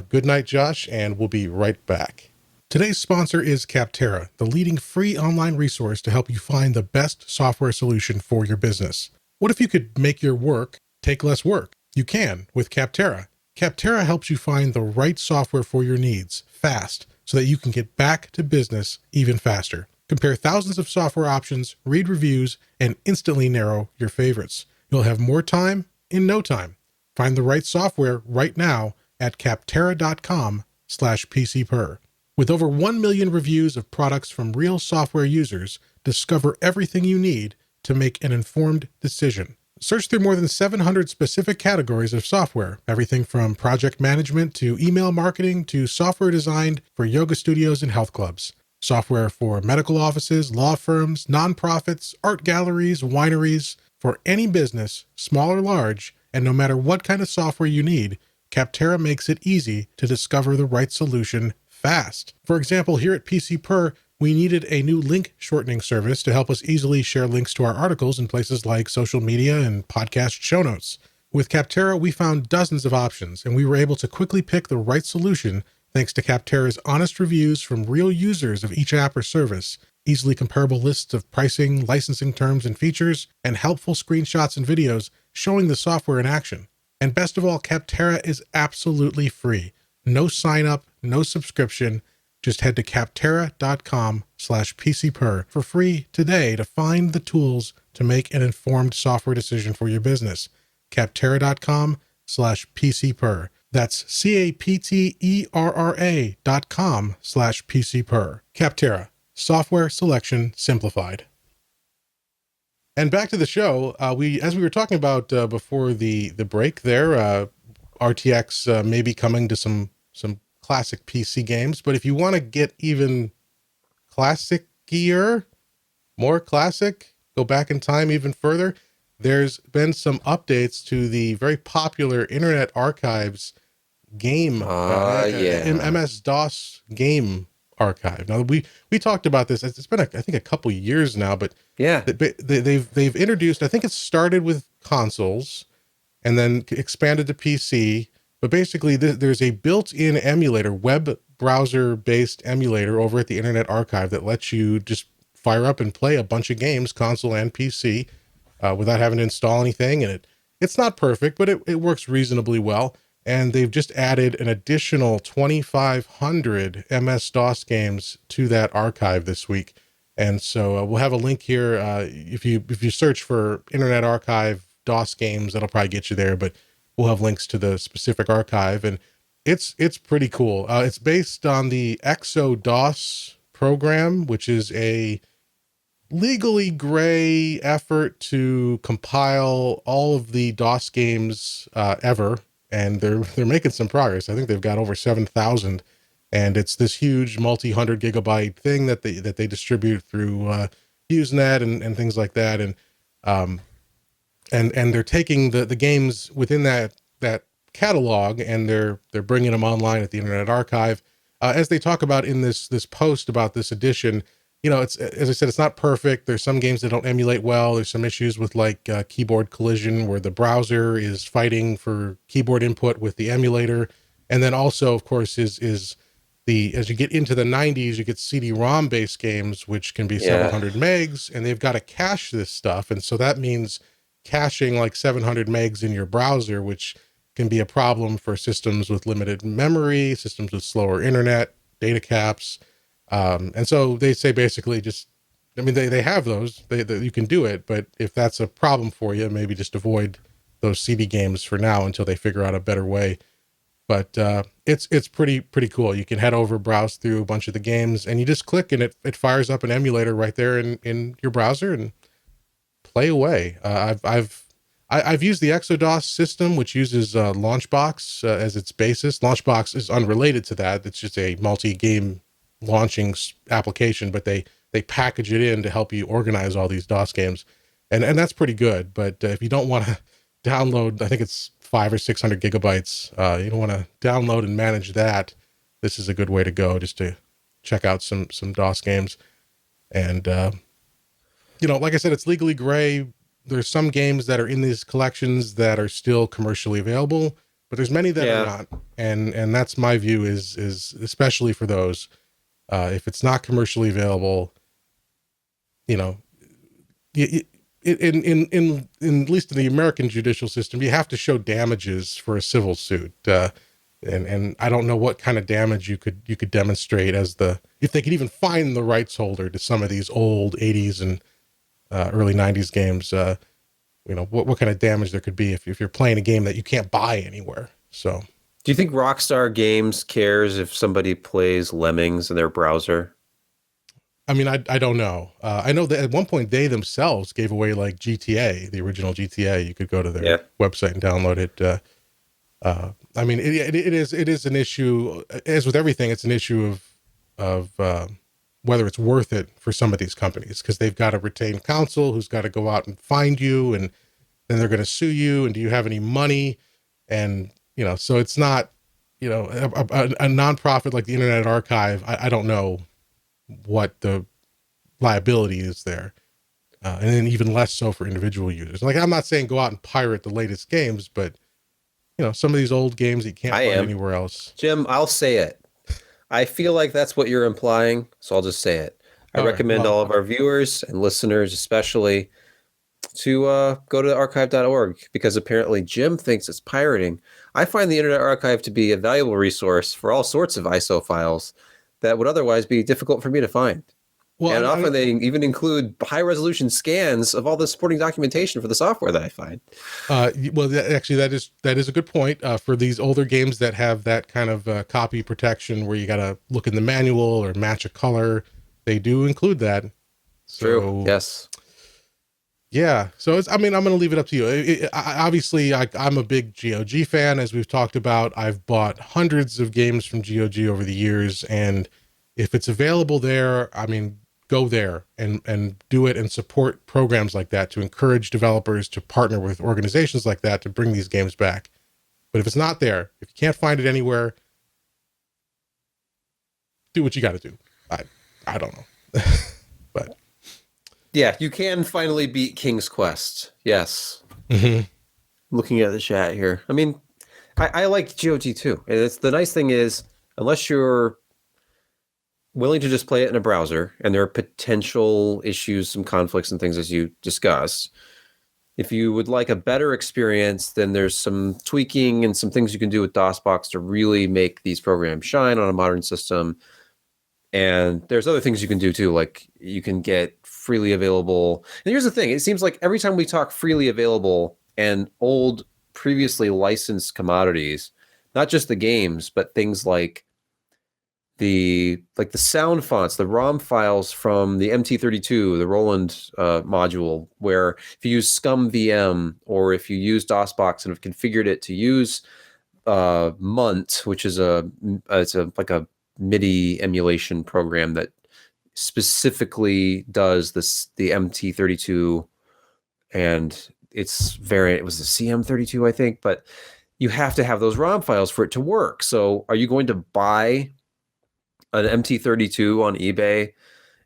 good night, Josh, and we'll be right back. Today's sponsor is Capterra, the leading free online resource to help you find the best software solution for your business. What if you could make your work take less work? You can with Capterra. Capterra helps you find the right software for your needs fast so that you can get back to business even faster. Compare thousands of software options, read reviews, and instantly narrow your favorites. You'll have more time in no time. Find the right software right now at capterra.com/PCPer. With over 1 million reviews of products from real software users, discover everything you need to make an informed decision. Search through more than 700 specific categories of software, everything from project management to email marketing to software designed for yoga studios and health clubs. Software for medical offices, law firms, nonprofits, art galleries, wineries, for any business, small or large, and no matter what kind of software you need, Capterra makes it easy to discover the right solution fast. For example, here at PCPer, we needed a new link shortening service to help us easily share links to our articles in places like social media and podcast show notes. With Capterra, we found dozens of options, and we were able to quickly pick the right solution thanks to Capterra's honest reviews from real users of each app or service, easily comparable lists of pricing, licensing terms and features, and helpful screenshots and videos showing the software in action. And best of all, Capterra is absolutely free. No sign up, no subscription. Just head to capterra.com/PCPer for free today to find the tools to make an informed software decision for your business. capterra.com/PCPer. That's CAPTERRA.com/PCPer. Capterra, software selection simplified. And back to the show. As we were talking about before the break there, RTX may be coming to some classic PC games, but if you want to get even classic-ier, more classic, go back in time even further, there's been some updates to the very popular Internet Archive's game, MS-DOS game archive. Now we talked about this. It's been I think a couple years now, but Yeah. they've introduced. I think it started with consoles, and then expanded to PC. But basically, there's a built-in emulator, web browser-based emulator over at the Internet Archive that lets you just fire up and play a bunch of games, console and PC, without having to install anything. And it's not perfect, but it works reasonably well. And they've just added an additional 2,500 MS-DOS games to that archive this week. And so we'll have a link here. If you search for Internet Archive DOS games, that'll probably get you there. But we'll have links to the specific archive, and it's pretty cool. It's based on the ExoDOS program, which is a legally gray effort to compile all of the DOS games ever, and they're making some progress. I think they've got over 7,000, and it's this huge multi-hundred gigabyte thing that they distribute through Usenet and things like that, and they're taking the games within that catalog, and they're bringing them online at the Internet Archive. As they talk about in this post about this edition, it's, as I said, it's not perfect. There's some games that don't emulate well. There's some issues with keyboard collision where the browser is fighting for keyboard input with the emulator. And then also, of course, is as you get into the 90s, you get CD-ROM based games, which can be several hundred megs, and they've got to cache this stuff. And so that means caching like 700 megs in your browser, which can be a problem for systems with limited memory, systems with slower internet, data caps. And so they say basically they have those, you can do it, but if that's a problem for you, maybe just avoid those CD games for now until they figure out a better way. But it's pretty cool. You can head over, browse through a bunch of the games, and you just click and it fires up an emulator right there in your browser and play away. I've used the ExoDOS system, which uses Launchbox as its basis. Launchbox is unrelated to that. It's just a multi-game launching application, but they package it in to help you organize all these DOS games, and that's pretty good. But if you don't want to download, I think it's 500 or 600 gigabytes. You don't want to download and manage that. This is a good way to go, just to check out some DOS games. And like I said, it's legally gray. there's some games that are in these collections that are still commercially available, but there's many that are not. And that's my view is especially for those, if it's not commercially available, you know, in at least in the American judicial system, you have to show damages for a civil suit. And I don't know what kind of damage you could demonstrate as if they could even find the rights holder to some of these old 80s and early 90s games, you know, what kind of damage there could be if you're playing a game that you can't buy anywhere. So do you think Rockstar Games cares if somebody plays Lemmings in their browser? I mean, I don't know. I know that at one point they themselves gave away like GTA, the original GTA. You could go to their website and download it. I mean, it is an issue, as with everything. It's an issue of whether it's worth it for some of these companies, because they've got to retain counsel who's got to go out and find you, and then they're going to sue you. And do you have any money? And, you know, so it's not, you know, a nonprofit like the Internet Archive. I don't know what the liability is there. And then even less so for individual users. Like, I'm not saying go out and pirate the latest games, but, you know, some of these old games that you can't find anywhere else. Jim, I'll say it. I feel like that's what you're implying, so I'll just say it. I recommend all of our viewers and listeners especially to go to archive.org, because apparently Jim thinks it's pirating. I find the Internet Archive to be a valuable resource for all sorts of ISO files that would otherwise be difficult for me to find. Well, and often they even include high-resolution scans of all the supporting documentation for the software that I find. Well, actually, that is a good point for these older games that have that kind of copy protection where you got to look in the manual or match a color. They do include that. So, true. Yes. Yeah. So I'm going to leave it up to you. Obviously, I'm a big GOG fan, as we've talked about. I've bought hundreds of games from GOG over the years, and if it's available there, I mean, go there and do it and support programs like that to encourage developers to partner with organizations like that to bring these games back. But if it's not there, if you can't find it anywhere, do what you got to do. I don't know. But yeah, you can finally beat King's Quest. Yes. Mm-hmm. Looking at the chat here. I mean, I like GOG too. And it's the nice thing is, unless you're willing to just play it in a browser, and there are potential issues, some conflicts and things as you discussed. If you would like a better experience, then there's some tweaking and some things you can do with DOSBox to really make these programs shine on a modern system. And there's other things you can do too, like you can get freely available. And here's the thing, it seems like every time we talk freely available and old previously licensed commodities, not just the games, but things like the sound fonts, the ROM files from the MT32, the Roland module, where if you use ScumVM or if you use DOSBox and have configured it to use Munt, which is like a MIDI emulation program that specifically does the MT32 and its variant. It was the CM32, I think, but you have to have those ROM files for it to work. So are you going to buy an MT32 on eBay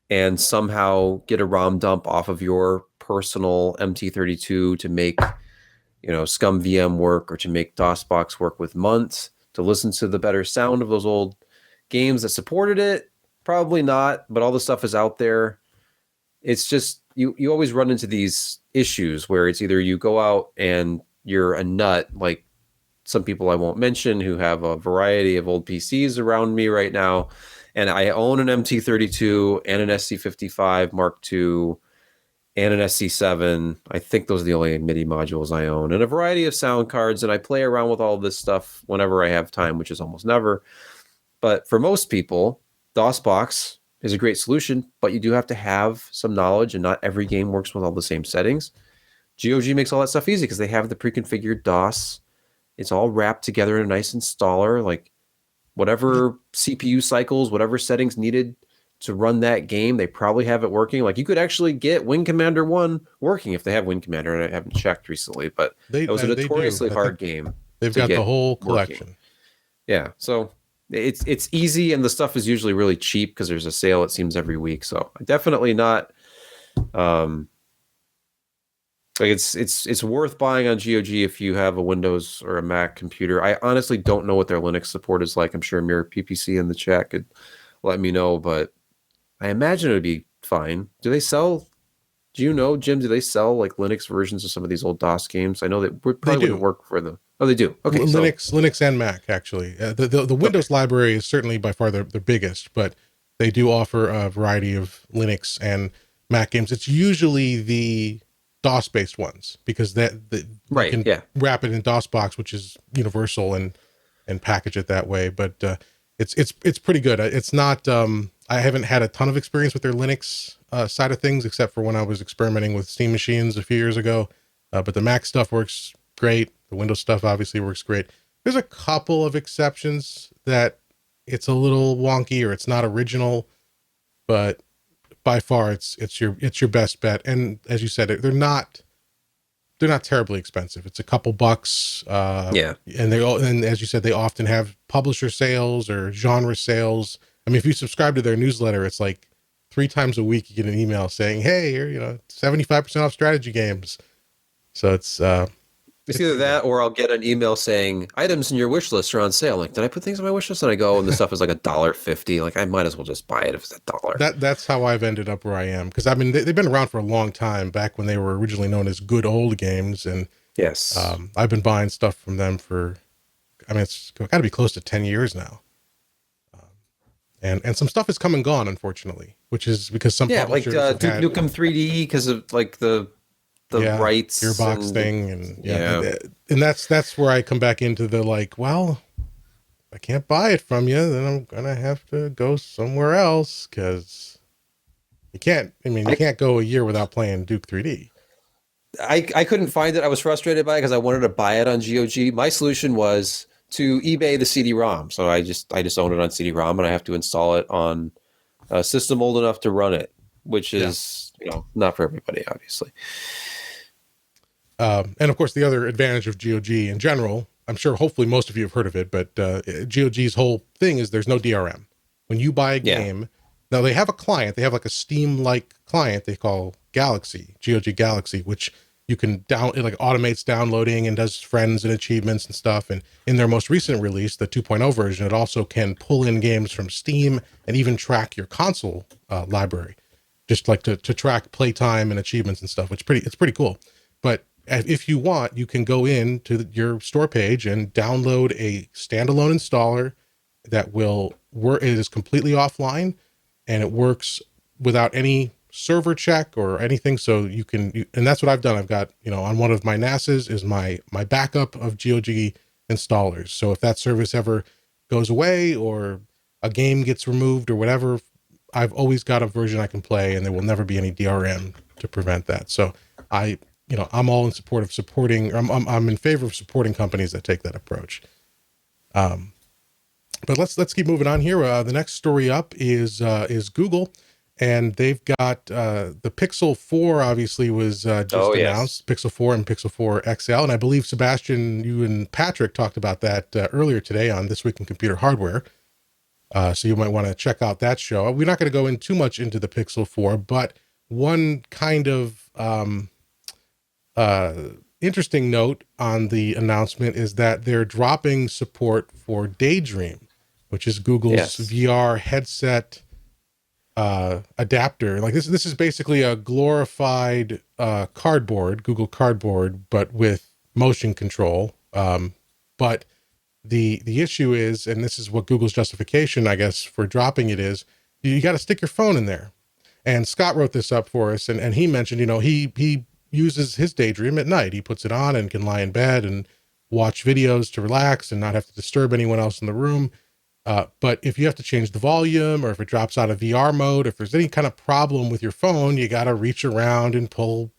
and somehow get a ROM dump off of your personal MT32 to make, you know, ScumVM work, or to make DOSBox work with Munt to listen to the better sound of those old games that supported it? Probably not, but all the stuff is out there. It's just, you always run into these issues where it's either you go out and you're a nut, like some people I won't mention who have a variety of old PCs around me right now, and I own an MT32 and an SC55 Mark II and an SC7. I think those are the only MIDI modules I own, and a variety of sound cards, and I play around with all this stuff whenever I have time, which is almost never. But for most people, DOSBox is a great solution, but you do have to have some knowledge, and not every game works with all the same settings. GOG makes all that stuff easy because they have the pre-configured DOS. It's all wrapped together in a nice installer, like whatever CPU cycles, whatever settings needed to run that game, they probably have it working. Like you could actually get Wing Commander 1 working if they have Wing Commander, and I haven't checked recently, but it was a notoriously hard game. They've got the whole collection. Working. Yeah, so it's easy, and the stuff is usually really cheap because there's a sale, it seems, every week. So definitely not Like it's worth buying on GOG if you have a Windows or a Mac computer. I honestly don't know what their Linux support is like. I'm sure Mirror PPC in the chat could let me know, but I imagine it would be fine. Do they sell? Do you know, Jim? Do they sell like Linux versions of some of these old DOS games? I know that probably wouldn't work for the. Oh, they do. Okay, Linux and Mac actually. The Windows library is certainly by far their biggest, but they do offer a variety of Linux and Mac games. It's usually the DOS based ones because you can wrap it in DOSBox, which is universal, and package it that way. But it's pretty good. It's not. I haven't had a ton of experience with their Linux side of things, except for when I was experimenting with Steam machines a few years ago. But the Mac stuff works great. The Windows stuff obviously works great. There's a couple of exceptions that it's a little wonky or it's not original, but by far it's your best bet. And as you said, they're not terribly expensive. It's a couple bucks. And and as you said, they often have publisher sales or genre sales. I mean, if you subscribe to their newsletter, it's like 3 times a week you get an email saying, "Hey, you're 75% off strategy games." So it's either that or I'll get an email saying items in your wish list are on sale. Like, did I put things on my wish list? And I go, and the stuff is like $1.50. Like, I might as well just buy it if it's $1. That's how I've ended up where I am, because I mean they've been around for a long time, back when they were originally known as Good Old Games, and yes, I've been buying stuff from them for, I mean, it's got to be close to 10 years now. And some stuff has come and gone, unfortunately, which is because some publishers like Duke Nukem 3D because of like the rights Gearbox thing, and that's where I come back into the like, well, if I can't buy it from you, then I'm gonna have to go somewhere else, because you can't go a year without playing Duke 3D. I couldn't find it. I was frustrated by it because I wanted to buy it on GOG. My solution was to eBay the CD-ROM. So I just own it on CD-ROM, and I have to install it on a system old enough to run it, which is not for everybody, obviously. And of course, the other advantage of GOG in general, I'm sure hopefully most of you have heard of it, but GOG's whole thing is there's no DRM. When you buy a game, now they have a client, they have like a Steam-like client they call Galaxy, GOG Galaxy, which you can it like automates downloading and does friends and achievements and stuff. And in their most recent release, the 2.0 version, it also can pull in games from Steam and even track your console library, just like to track playtime and achievements and stuff. It's pretty cool. But if you want, you can go in to your store page and download a standalone installer that will work. It is completely offline, and it works without any server check or anything. So and that's what I've done. I've got, on one of my NASs is my backup of GOG installers. So if that service ever goes away or a game gets removed or whatever, I've always got a version I can play, and there will never be any DRM to prevent that. So I'm all in support of supporting, I'm in favor of supporting companies that take that approach. But let's keep moving on here. The next story up is Google. And they've got the Pixel 4 obviously was just announced, Pixel 4 and Pixel 4 XL. And I believe, Sebastian, you and Patrick talked about that earlier today on This Week in Computer Hardware. So you might want to check out that show. We're not going to go in too much into the Pixel 4, but one kind of interesting note on the announcement is that they're dropping support for Daydream, which is Google's VR headset adapter. Like this is basically a glorified cardboard, Google Cardboard, but with motion control. But the issue is, and this is what Google's justification, I guess, for dropping it is, you got to stick your phone in there. And Scott wrote this up for us, and he mentioned, he uses his Daydream at night. He puts it on and can lie in bed and watch videos to relax and not have to disturb anyone else in the room. But if you have to change the volume, or if it drops out of VR mode, if there's any kind of problem with your phone, you got to reach around and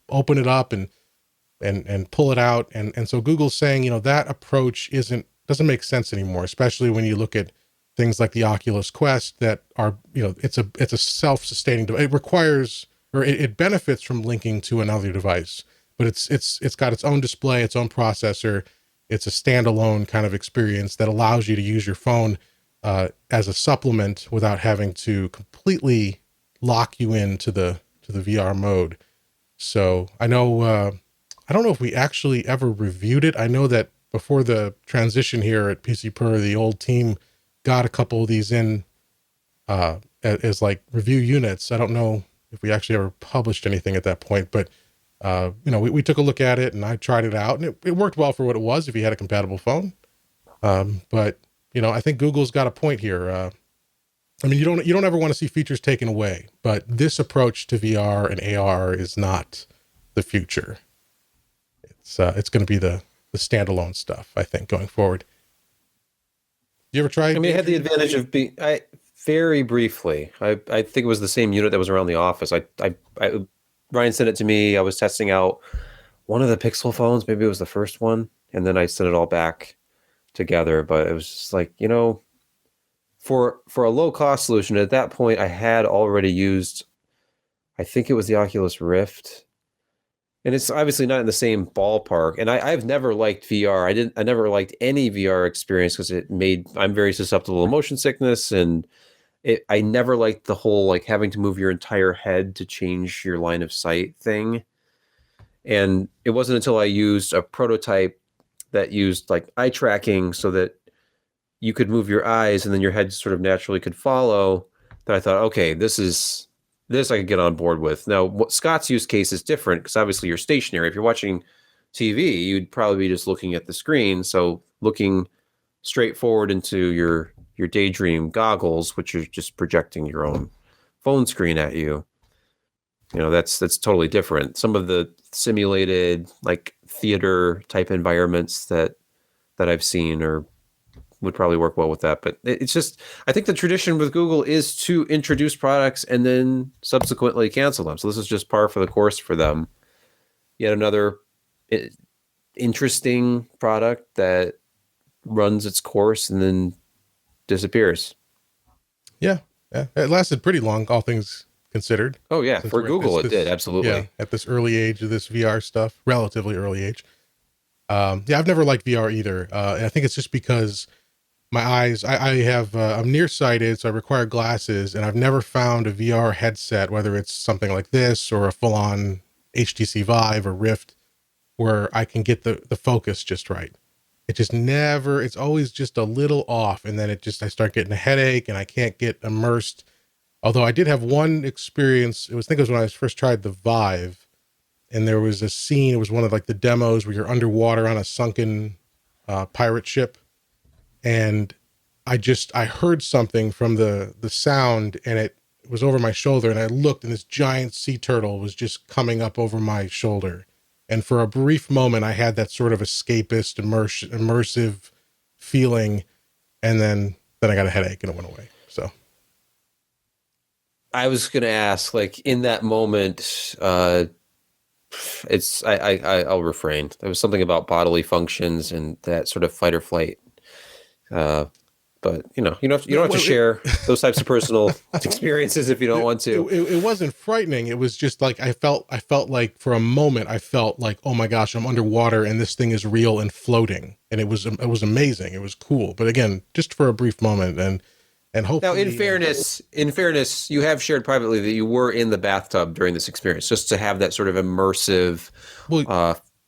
open it up and pull it out. And so Google's saying, that approach doesn't make sense anymore, especially when you look at things like the Oculus Quest that are, it's a self-sustaining device. It requires, or it benefits from linking to another device, but it's got its own display, its own processor. It's a standalone kind of experience that allows you to use your phone as a supplement without having to completely lock you into the VR mode. So I know I don't know if we actually ever reviewed it. I know that before the transition here at PC Per, the old team got a couple of these in as like review units. I don't know if we actually ever published anything at that point, but we took a look at it and I tried it out, and it worked well for what it was if you had a compatible phone. But I think Google's got a point here. I mean, you don't ever want to see features taken away, but this approach to VR and AR is not the future. It's going to be the standalone stuff, I think, going forward. You ever tried? I mean, it had the advantage of being very briefly. I think it was the same unit that was around the office. Ryan sent it to me. I was testing out one of the Pixel phones. Maybe it was the first one, and then I sent it all back together. But it was just like, for a low cost solution at that point, I had already used, I think it was the Oculus Rift. And it's obviously not in the same ballpark. And I've never liked VR. I never liked any VR experience because I'm very susceptible to motion sickness. And I never liked the whole, like, having to move your entire head to change your line of sight thing. And it wasn't until I used a prototype that used like eye tracking so that you could move your eyes and then your head sort of naturally could follow that I thought, okay, this I could get on board with. Now, what Scott's use case is different because obviously you're stationary. If you're watching TV, you'd probably be just looking at the screen. So looking straight forward into your Daydream goggles, which are just projecting your own phone screen at you, that's totally different. Some of the simulated like theater type environments that I've seen would probably work well with that. But it's just, I think the tradition with Google is to introduce products and then subsequently cancel them. So this is just par for the course for them. Yet another interesting product that runs its course and then disappears. Yeah. It lasted pretty long, all things considered. Oh yeah, for Google it did, absolutely. Yeah, at this early age of this VR stuff, relatively early age. I've never liked VR either. And I think it's just because my eyes, I'm nearsighted, so I require glasses, and I've never found a VR headset, whether it's something like this or a full-on HTC Vive or Rift, where I can get the focus just right. It just never, it's always just a little off, and then I start getting a headache, and I can't get immersed. Although I did have one experience, I think it was when I first tried the Vive, and there was a scene, it was one of like the demos where you're underwater on a sunken pirate ship. And I heard something from the sound, and it was over my shoulder, and I looked, and this giant sea turtle was just coming up over my shoulder. And for a brief moment, I had that sort of escapist, immersive feeling. And then I got a headache and it went away. So I was going to ask, like, in that moment, I'll refrain. There was something about bodily functions and that sort of fight or flight. But you don't have to share those types of personal experiences if you don't want to. It wasn't frightening. It was just like, I felt like for a moment, I felt like, oh my gosh, I'm underwater and this thing is real and floating. And it was amazing. It was cool. But again, just for a brief moment, and hopefully. Now, in fairness, you have shared privately that you were in the bathtub during this experience, just to have that sort of immersive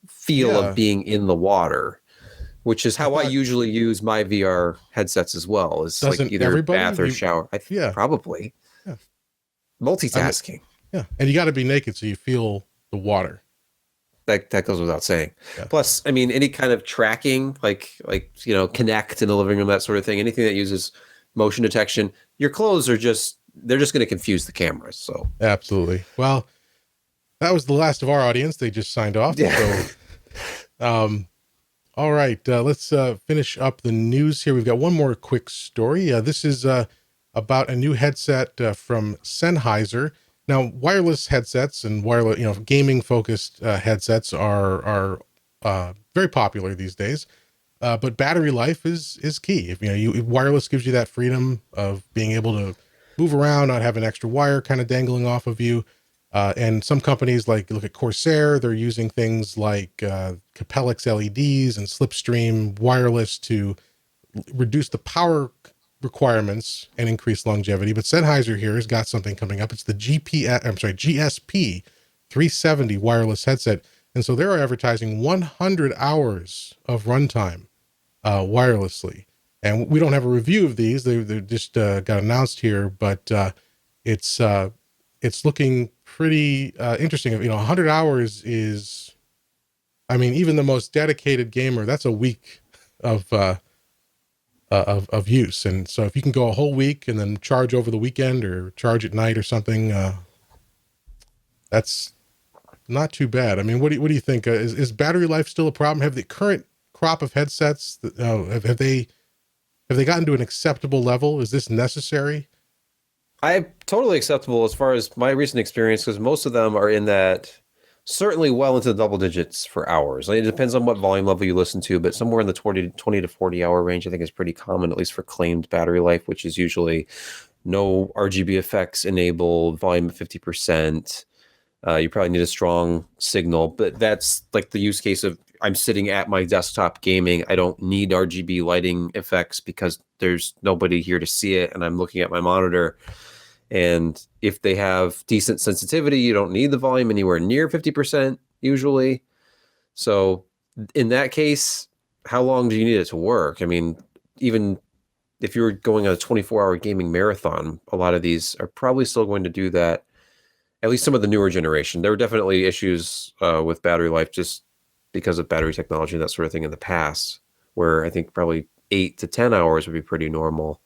feel of being in the water. Which is how I usually use my VR headsets as well. Is like either bath or shower. Probably. Yeah. Multitasking. And you got to be naked so you feel the water. That goes without saying. Yeah. Plus, I mean, any kind of tracking, like Connect in the living room, that sort of thing. Anything that uses motion detection, your clothes they're just going to confuse the cameras. So absolutely. Well, that was the last of our audience. They just signed off. Yeah. So, all right, let's finish up the news here. We've got one more quick story. This is about a new headset from Sennheiser. Now, wireless headsets and wireless, gaming-focused headsets are very popular these days. But battery life is key. If wireless gives you that freedom of being able to move around, not have an extra wire kind of dangling off of you. And some companies, like look at Corsair, they're using things like Capterra LEDs and Slipstream wireless to reduce the power requirements and increase longevity. But Sennheiser here has got something coming up. It's the GSP 370 wireless headset. And so they're advertising 100 hours of runtime wirelessly. And we don't have a review of these. They just got announced here, but it's looking pretty interesting. 100 hours is, I mean, even the most dedicated gamer, that's a week of use. And so if you can go a whole week and then charge over the weekend or charge at night or something, that's not too bad. I mean, what do you think? Is battery life still a problem? Have the current crop of headsets, have they gotten to an acceptable level? Is this necessary? Totally acceptable as far as my recent experience, because most of them are in that certainly well into the double digits for hours. Like, it depends on what volume level you listen to, but somewhere in the 20 to 40 hour range, I think is pretty common, at least for claimed battery life, which is usually no RGB effects enabled, volume at 50%. You probably need a strong signal, but that's like the use case of I'm sitting at my desktop gaming. I don't need RGB lighting effects because there's nobody here to see it, and I'm looking at my monitor. And if they have decent sensitivity, you don't need the volume anywhere near 50% usually. So in that case, how long do you need it to work? I mean, even if you're going on a 24-hour gaming marathon, a lot of these are probably still going to do that. At least some of the newer generation. There were definitely issues with battery life just because of battery technology and that sort of thing in the past, where I think probably 8 to 10 hours would be pretty normal.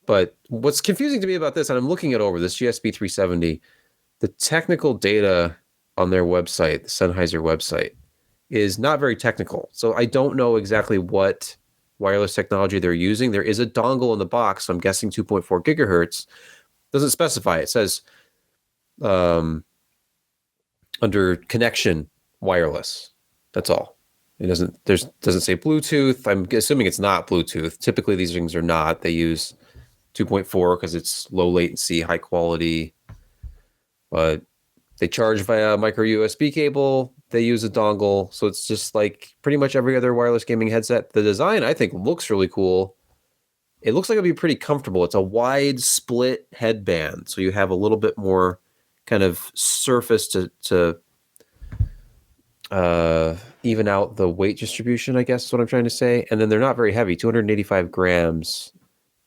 But what's confusing to me about this, and I'm looking it over, this GSP 370, the technical data on their website, the Sennheiser website, is not very technical. So I don't know exactly what wireless technology they're using. There is a dongle in the box, so I'm guessing 2.4 gigahertz. Doesn't specify. It says under connection wireless. That's all. It doesn't say Bluetooth. I'm assuming it's not Bluetooth. Typically these things are not. They use 2.4 because it's low latency, high quality. But they charge via micro USB cable. They use a dongle. So it's just like pretty much every other wireless gaming headset. The design, I think, looks really cool. It looks like it'll be pretty comfortable. It's a wide split headband. So you have a little bit more kind of surface to even out the weight distribution, I guess is what I'm trying to say. And then they're not very heavy, 285 grams.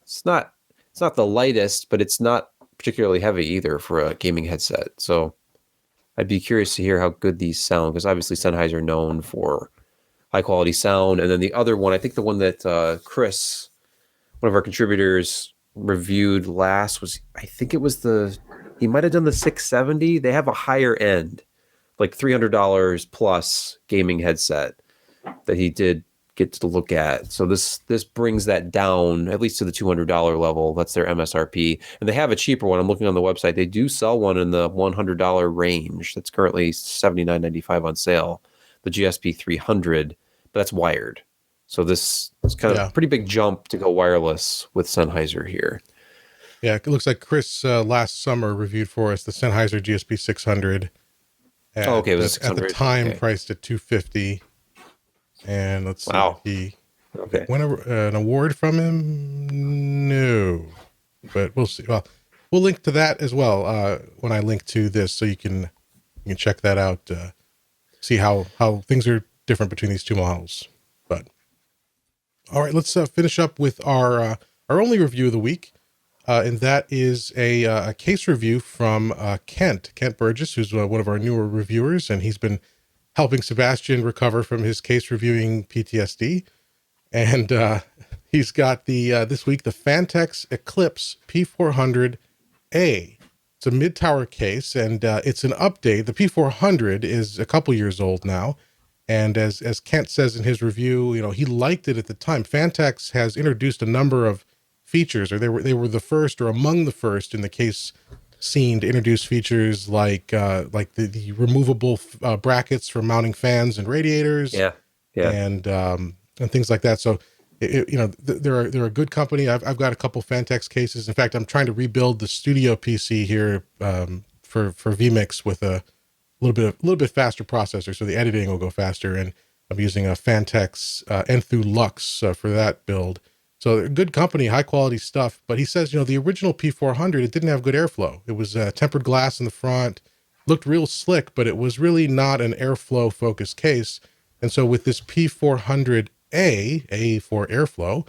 It's not the lightest, but it's not particularly heavy either for a gaming headset. So I'd be curious to hear how good these sound, because obviously Sennheiser known for high quality sound. And then the other one, I think the one that Chris, one of our contributors, reviewed last was, I think it was he might have done the 670. They have a higher end, like $300 plus gaming headset that he did get to look at. So this brings that down at least to the $200 level. That's their MSRP. And they have a cheaper one. I'm looking on the website. They do sell one in the $100 range. That's currently $79.95 on sale. The GSP 300, but that's wired. So this is kind of a pretty big jump to go wireless with Sennheiser here. Yeah, it looks like Chris last summer reviewed for us the Sennheiser GSP 600. At, it was 600. At the time priced at $250. And let's see, he won an award from him? No, but we'll see. Well, we'll link to that as well when I link to this, so you can check that out, see how things are different between these two models. But all right, let's finish up with our only review of the week, and that is a case review from Kent Burgess, who's one of our newer reviewers, and he's been helping Sebastian recover from his case reviewing PTSD. And he's got this week the Phanteks Eclipse P400A. It's a mid-tower case, and it's an update. The P400 is a couple years old now. And as Kent says in his review, he liked it at the time. Phanteks has introduced a number of features, or they were the first or among the first in the case scene to introduce features like the removable brackets for mounting fans and radiators, and things like that. So they're a good company. I've got a couple Phanteks cases. In fact, I'm trying to rebuild the studio PC here for vMix with a little bit faster processor, so the editing will go faster. And I'm using a Phanteks Enthoo Lux for that build. So good company, high quality stuff. But he says, the original P400, it didn't have good airflow. It was tempered glass in the front. looked real slick, but it was really not an airflow focused case. And so with this P400A, A for airflow,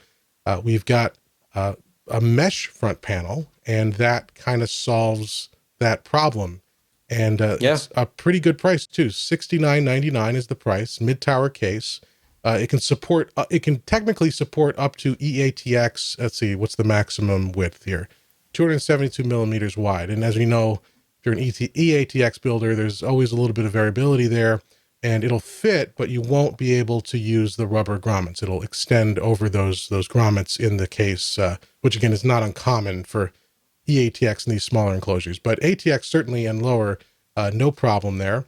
we've got a mesh front panel, and that kind of solves that problem. And it's a pretty good price too. $69.99 is the price. Mid-tower case. It can support. It can technically support up to EATX. Let's see, what's the maximum width here? 272 millimeters wide. And as we know, if you're an EATX builder, there's always a little bit of variability there, and it'll fit, but you won't be able to use the rubber grommets. It'll extend over those grommets in the case, which again is not uncommon for EATX in these smaller enclosures. But ATX certainly and lower, no problem there.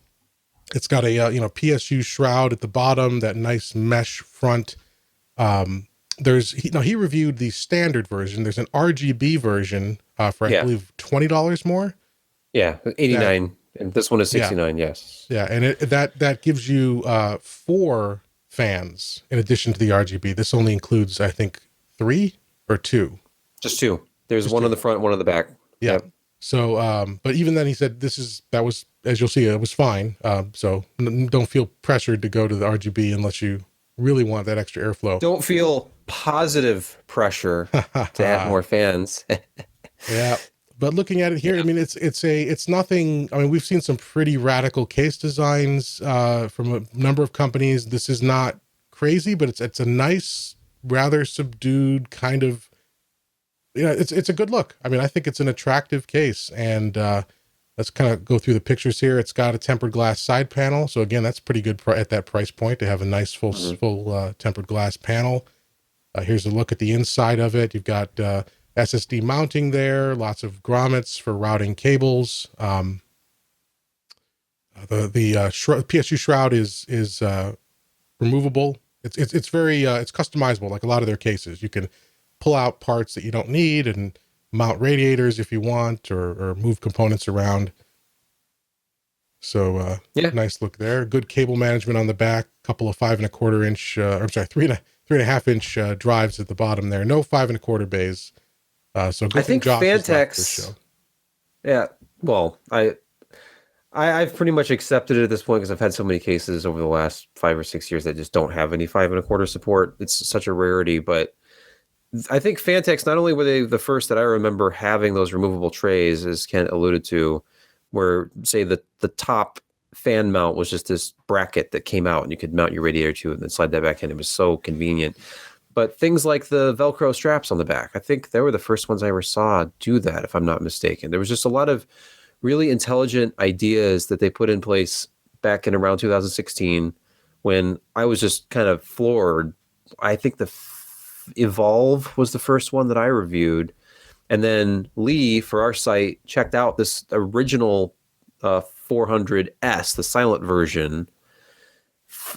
It's got a PSU shroud at the bottom, that nice mesh front. He reviewed the standard version. There's an RGB version for I believe $20 more. Yeah, 89, and this one is 69. Yes. Yeah, and that gives you 4 fans in addition to the RGB. This only includes, I think, 3 or 2. Just 2. There's just one 2. On the front, one on the back. Yeah. Yep. So, but even then, he said that was, as you'll see, it was fine. So don't feel pressured to go to the RGB unless you really want that extra airflow. Don't feel positive pressure to add more fans. Yeah. But looking at it here, I mean, it's nothing. I mean, we've seen some pretty radical case designs from a number of companies. This is not crazy, but it's a nice, rather subdued kind of. It's a good look. I mean, I think it's an attractive case, and let's kind of go through the pictures here. It's got a tempered glass side panel, so again, that's pretty good at that price point to have a nice full tempered glass panel. Here's a look at the inside of it. You've got SSD mounting there, lots of grommets for routing cables. The PSU shroud is removable. It's very it's customizable, like a lot of their cases. You can pull out parts that you don't need and mount radiators if you want, or move components around. So nice look there. Good cable management on the back. Couple of 5 1/4 inch, 3.5 inch drives at the bottom there. No 5 1/4 bays. So good. I think Phanteks. Yeah. Well, I've pretty much accepted it at this point because I've had so many cases over the last 5 or 6 years that just don't have any 5 1/4 support. It's such a rarity, but I think Phanteks, not only were they the first that I remember having those removable trays, as Kent alluded to, where say the top fan mount was just this bracket that came out and you could mount your radiator to it and then slide that back in. It was so convenient. But things like the Velcro straps on the back, I think they were the first ones I ever saw do that, if I'm not mistaken. There was just a lot of really intelligent ideas that they put in place back in around 2016 when I was just kind of floored. I think the Evolve was the first one that I reviewed. And then Lee, for our site, checked out this original 400S, the silent version,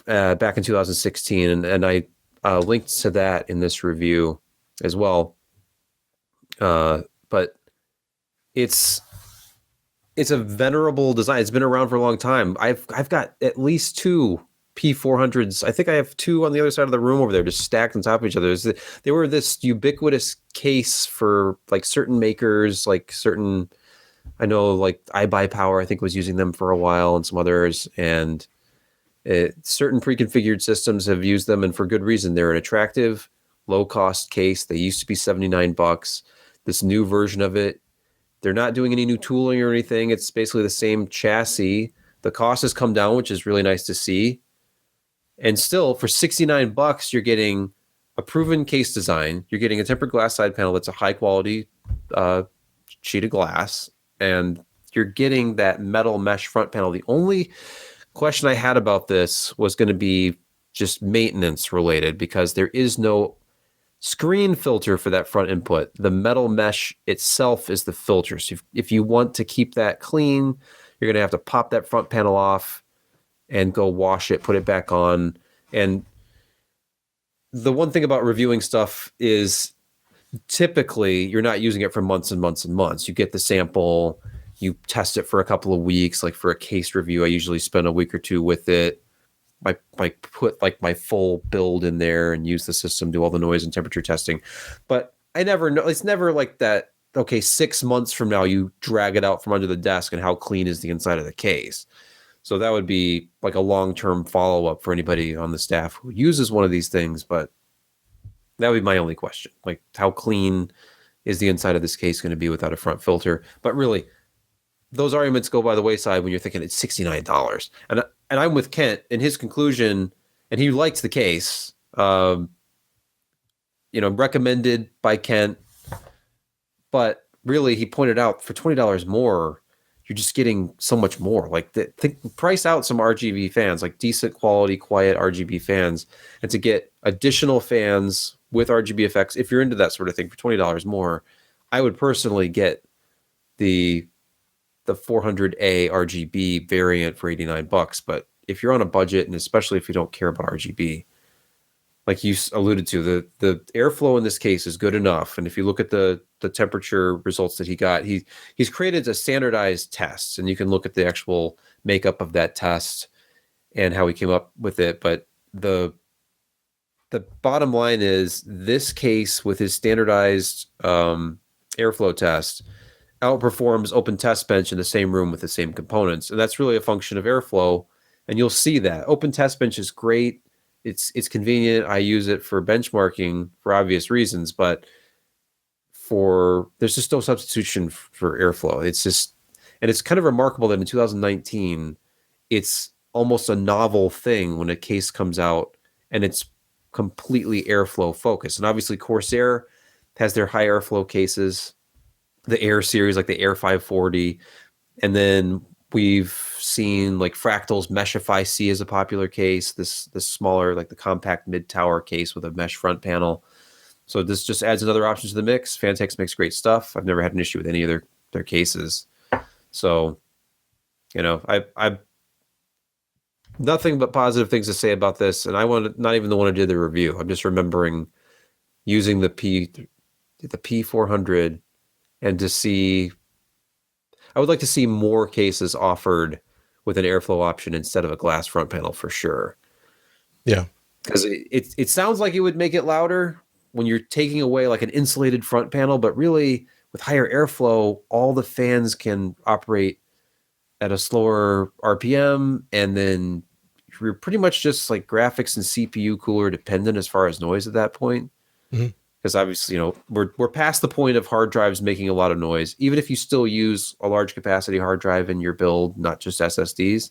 back in 2016. And I linked to that in this review as well. But it's a venerable design. It's been around for a long time. I've got at least 2 P400s. I think I have 2 on the other side of the room over there, just stacked on top of each other. They were this ubiquitous case for like certain makers, like certain, I know like iBuyPower, I think was using them for a while, and some others. And certain pre-configured systems have used them, and for good reason. They're an attractive, low-cost case. They used to be $79. This new version of it, they're not doing any new tooling or anything. It's basically the same chassis. The cost has come down, which is really nice to see. And still, for $69, you're getting a proven case design. You're getting a tempered glass side panel that's a high-quality sheet of glass, and you're getting that metal mesh front panel. The only question I had about this was going to be just maintenance related, because there is no screen filter for that front input. The metal mesh itself is the filter. So if you want to keep that clean, you're going to have to pop that front panel off and go wash it, put it back on. And the one thing about reviewing stuff is typically you're not using it for months and months and months. You get the sample, you test it for a couple of weeks. Like for a case review, I usually spend a week or 2 with it. I put like my full build in there and use the system, do all the noise and temperature testing. But I never know. It's never like that okay, 6 months from now, you drag it out from under the desk, and how clean is the inside of the case? So that would be like a long-term follow-up for anybody on the staff who uses one of these things. But that would be my only question. Like, how clean is the inside of this case going to be without a front filter? But really, those arguments go by the wayside when you're thinking it's $69. And I'm with Kent in his conclusion, and he liked the case. Recommended by Kent. But really, he pointed out for $20 more, you're just getting so much more. Like, price out some RGB fans, like decent quality, quiet RGB fans, and to get additional fans with RGB effects, if you're into that sort of thing, for $20 more, I would personally get the 400A RGB variant for $89. But if you're on a budget, and especially if you don't care about RGB, like you alluded to, the airflow in this case is good enough. And if you look at the temperature results that he got, he's created a standardized test, and you can look at the actual makeup of that test and how he came up with it. But the bottom line is, this case with his standardized airflow test outperforms Open Test Bench in the same room with the same components. And that's really a function of airflow. And you'll see that Open Test Bench is great. It's convenient. I use it for benchmarking for obvious reasons, but there's just no substitution for airflow. And it's kind of remarkable that in 2019, it's almost a novel thing when a case comes out and it's completely airflow focused. And obviously Corsair has their high airflow cases, the Air series, like the Air 540. And then we've seen like Fractal's Meshify C is a popular case, this smaller, like the compact mid-tower case with a mesh front panel. So this just adds another option to the mix. Phanteks makes great stuff. I've never had an issue with any of their cases. So, I nothing but positive things to say about this. And I not even the one who did the review. I'm just remembering using the P400 and to see, I would like to see more cases offered with an airflow option instead of a glass front panel for sure. Yeah. Because it sounds like it would make it louder when you're taking away like an insulated front panel, but really with higher airflow, all the fans can operate at a slower RPM, and then you're pretty much just like graphics and CPU cooler dependent as far as noise at that point. Mm-hmm. Because obviously, we're past the point of hard drives making a lot of noise. Even if you still use a large capacity hard drive in your build, not just SSDs,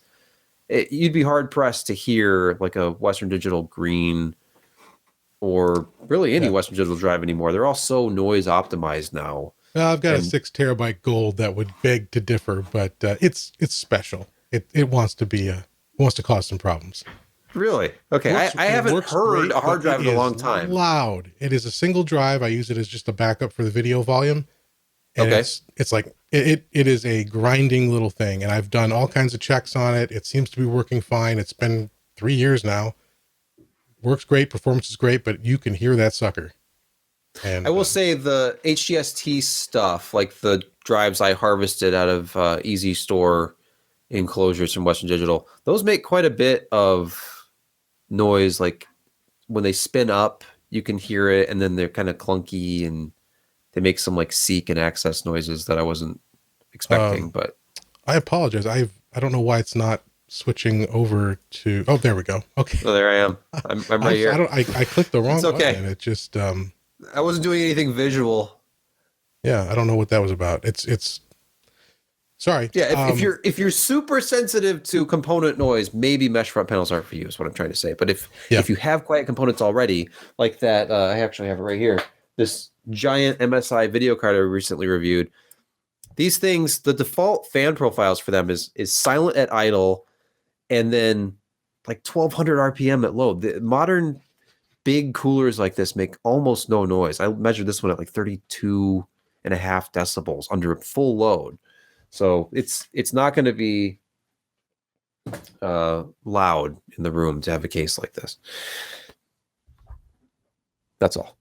you'd be hard pressed to hear like a Western Digital Green or really any Western Digital drive anymore. They're all so noise optimized now. Well, I've got a 6 terabyte gold that would beg to differ, but it's special. It wants to cause some problems. Really? Okay. I haven't heard a hard drive in a long time. Loud. It is a single drive. I use it as just a backup for the video volume. And it's like it is a grinding little thing. And I've done all kinds of checks on it. It seems to be working fine. It's been 3 years now. Works great. Performance is great, but you can hear that sucker. And I will say the HDST stuff, like the drives I harvested out of Easy Store enclosures from Western Digital, those make quite a bit of noise. Like when they spin up, you can hear it, and then they're kind of clunky and they make some like seek and access noises that I wasn't expecting. But I apologize. I don't know why it's not switching over to. Oh, there we go. Okay. Oh, there I am. I'm right here. I clicked the wrong button. And it just. I wasn't doing anything visual. Yeah, I don't know what that was about. It's. Sorry. Yeah, if you're super sensitive to component noise, maybe mesh front panels aren't for you, is what I'm trying to say. But if you have quiet components already, like that, I actually have it right here. This giant MSI video card I recently reviewed. These things, the default fan profiles for them is silent at idle, and then like 1200 RPM at load. The modern big coolers like this make almost no noise. I measured this one at like 32.5 decibels under full load. So it's not going to be loud in the room to have a case like this. That's all.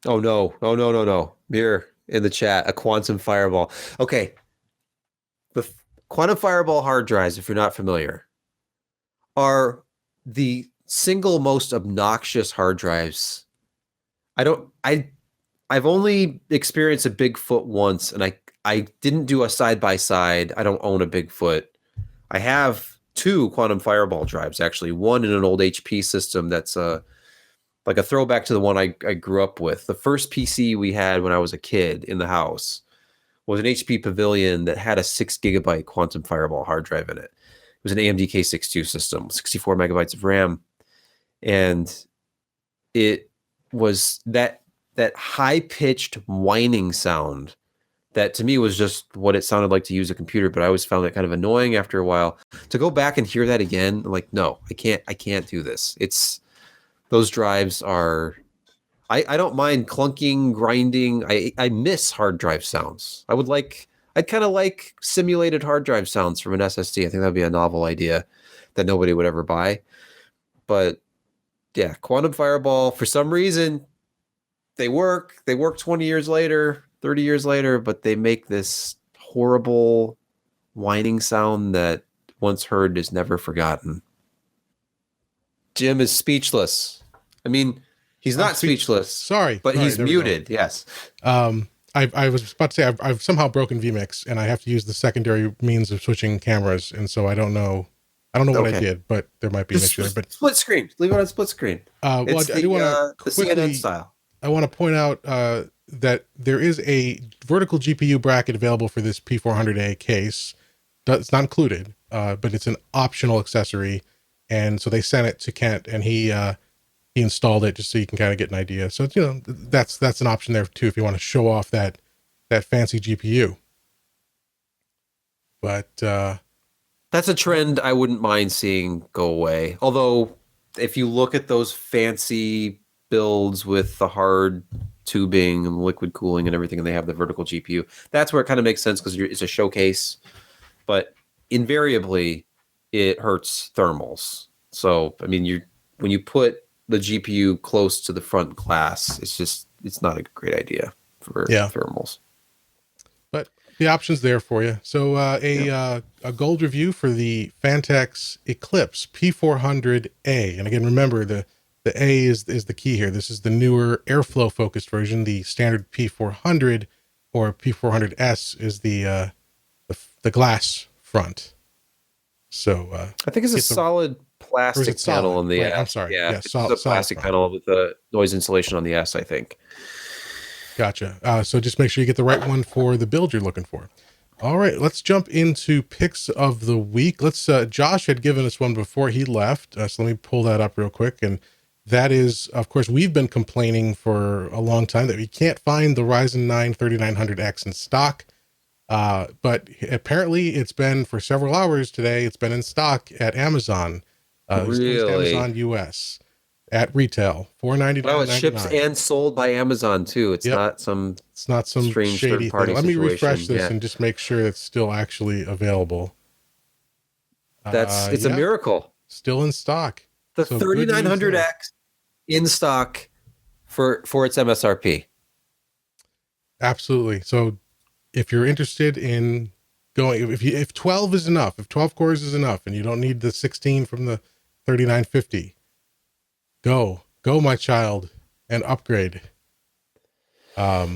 Oh no. Here in the chat, a quantum fireball. Okay. The quantum fireball hard drives, if you're not familiar, are the single most obnoxious hard drives. I I've only experienced a Bigfoot once, and I didn't do a side by side. I don't own a Bigfoot. I have 2 quantum fireball drives, actually. One in an old HP system that's like a throwback to the one I grew up with. The first PC we had when I was a kid in the house was an HP Pavilion that had a 6 gigabyte quantum fireball hard drive in it. It was an AMD K62 system, 64 megabytes of RAM, and it was that high pitched whining sound that to me was just what it sounded like to use a computer, but I always found it kind of annoying after a while. To go back and hear that again, I'm like, no, I can't do this. Those drives are, I don't mind clunking, grinding. I miss hard drive sounds. I'd kind of like simulated hard drive sounds from an SSD. I think that'd be a novel idea that nobody would ever buy. But yeah, quantum fireball, for some reason, they work 20 years later, 30 years later, but they make this horrible whining sound that once heard is never forgotten. Jim is speechless. I mean, he's not speechless. Sorry, but he's muted. Yes. I was about to say I've somehow broken vMix, and I have to use the secondary means of switching cameras, and so I don't know what I did, but there might be an issue there. But split screen, leave it on split screen. Well, I do want to the CNN style. I want to point out that there is a vertical GPU bracket available for this P400A case. It's not included, but it's an optional accessory, and so they sent it to Kent, and he installed it just so you can kind of get an idea. So that's an option there too if you want to show off that fancy GPU. But that's a trend I wouldn't mind seeing go away. Although if you look at those fancy builds with the hard tubing and liquid cooling and everything, and they have the vertical GPU, that's where it kind of makes sense because it's a showcase. But invariably, it hurts thermals. So I mean, when you put the GPU close to the front glass, it's not a great idea for thermals. But the option's there for you. So a gold review for the Phanteks Eclipse P400A. And again, remember the A is the key here. This is the newer airflow focused version. The standard P400 or P400S is the glass front. So I think it's a solid plastic panel on the S. I'm sorry. Yeah, it's a plastic panel with the noise insulation on the S, I think. Gotcha. So just make sure you get the right one for the build you're looking for. All right, let's jump into picks of the week. Josh had given us one before he left. So let me pull that up real quick. And that is, of course, we've been complaining for a long time that we can't find the Ryzen 9 3900X in stock. But apparently it's been for several hours today. It's been in stock at Amazon. Really? Amazon US at retail, $499. Well, it ships and sold by Amazon too. It's not some strange shady third-party thing. Let me situation. refresh this and just make sure it's still actually available. It's a miracle. Still in stock. The 3900X in stock for its MSRP. Absolutely. So if you're interested in going, if 12 is enough, if 12 cores is enough, and you don't need the 16 from the 3950, go, my child, and upgrade. All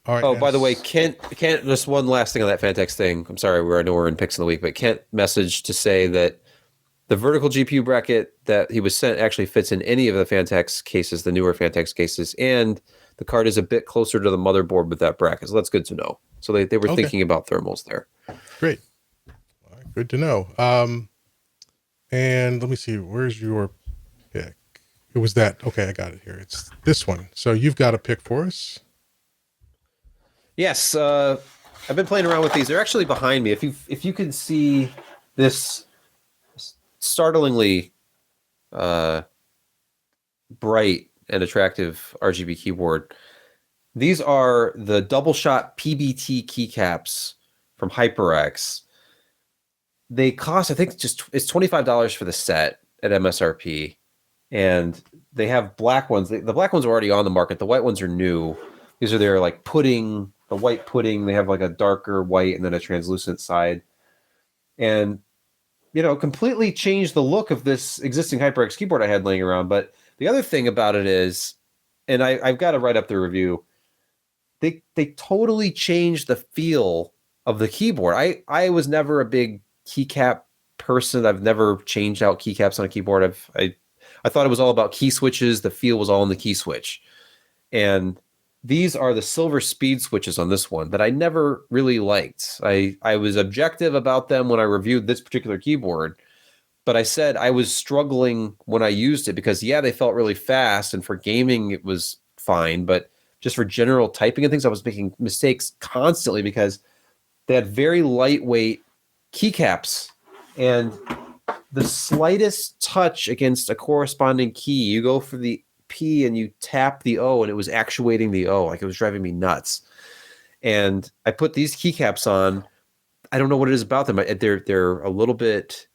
right. Oh, by the way, Kent, just one last thing on that Phanteks thing. I'm sorry, I know we're in picks of the week, but Kent messaged to say that the vertical GPU bracket that he was sent actually fits in any of the Phanteks cases, the newer Phanteks cases, and the card is a bit closer to the motherboard with that bracket. So that's good to know. So they were thinking about thermals there. Great. All right, good to know. And let me see, where's your pick? It was that. Okay, I got it here. It's this one. So you've got a pick for us. Yes, I've been playing around with these. They're actually behind me. If you can see this startlingly bright and attractive RGB keyboard, these are the double shot PBT keycaps from HyperX. They cost, I think, it's $25 for the set at MSRP, and they have black ones. The black ones are already on the market. The white ones are new. These are their like pudding, the white pudding. They have like a darker white and then a translucent side, and completely changed the look of this existing HyperX keyboard I had laying around. But the other thing about it is, and I've got to write up the review, they totally changed the feel of the keyboard. I was never a big keycap person. I've never changed out keycaps on a keyboard. I thought it was all about key switches. The feel was all in the key switch. And these are the silver speed switches on this one that I never really liked. I was objective about them when I reviewed this particular keyboard, but I said I was struggling when I used it because, yeah, they felt really fast, and for gaming it was fine, but just for general typing and things, I was making mistakes constantly because they had very lightweight keycaps, and the slightest touch against a corresponding key, you go for the P and you tap the O, and it was actuating the O. Like, it was driving me nuts. And I put these keycaps on. I don't know what it is about them. They're a little bit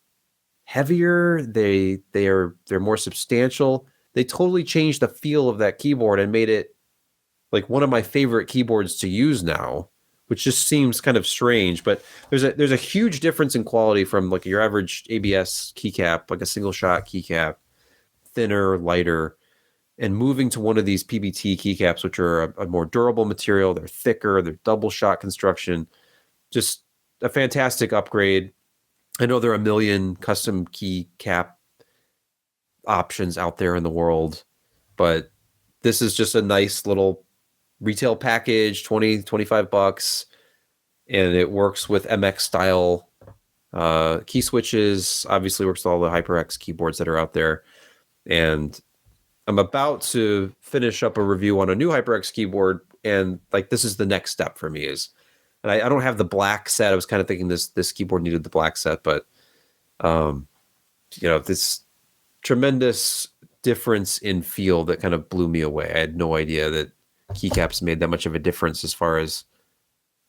heavier. They're more substantial. They totally changed the feel of that keyboard and made it like one of my favorite keyboards to use now, which just seems kind of strange. But there's a huge difference in quality from like your average ABS keycap, like a single shot keycap, thinner, lighter, and moving to one of these PBT keycaps, which are a more durable material. They're thicker, they're double shot construction, just a fantastic upgrade. I know there are a million custom keycap options out there in the world, but this is just a nice little retail package, 20, 25 bucks. And it works with MX style key switches, obviously works with all the HyperX keyboards that are out there. And I'm about to finish up a review on a new HyperX keyboard, and like this is the next step for me is, and I don't have the black set. I was kind of thinking this keyboard needed the black set, but this tremendous difference in feel that kind of blew me away. I had no idea that keycaps made that much of a difference as far as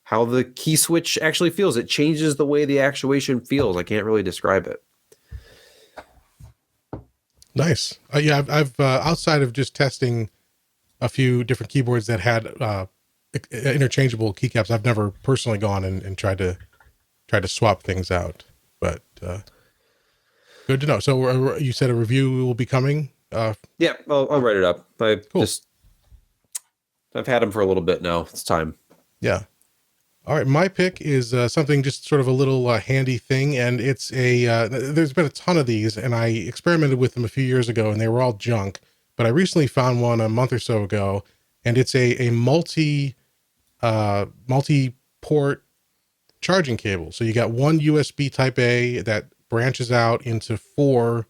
how the key switch actually feels. It changes the way the actuation feels. I can't really describe it. Nice. Yeah, I've outside of just testing a few different keyboards that had interchangeable keycaps, I've never personally gone and tried to swap things out. But good to know. So you said a review will be coming. Yeah, I'll write it up. Cool. I've had them for a little bit now. It's time. Yeah. All right. My pick is something just sort of a little handy thing. And it's there's been a ton of these, and I experimented with them a few years ago and they were all junk, but I recently found one a month or so ago, and it's a multi-port charging cable. So you got one USB type A that branches out into 4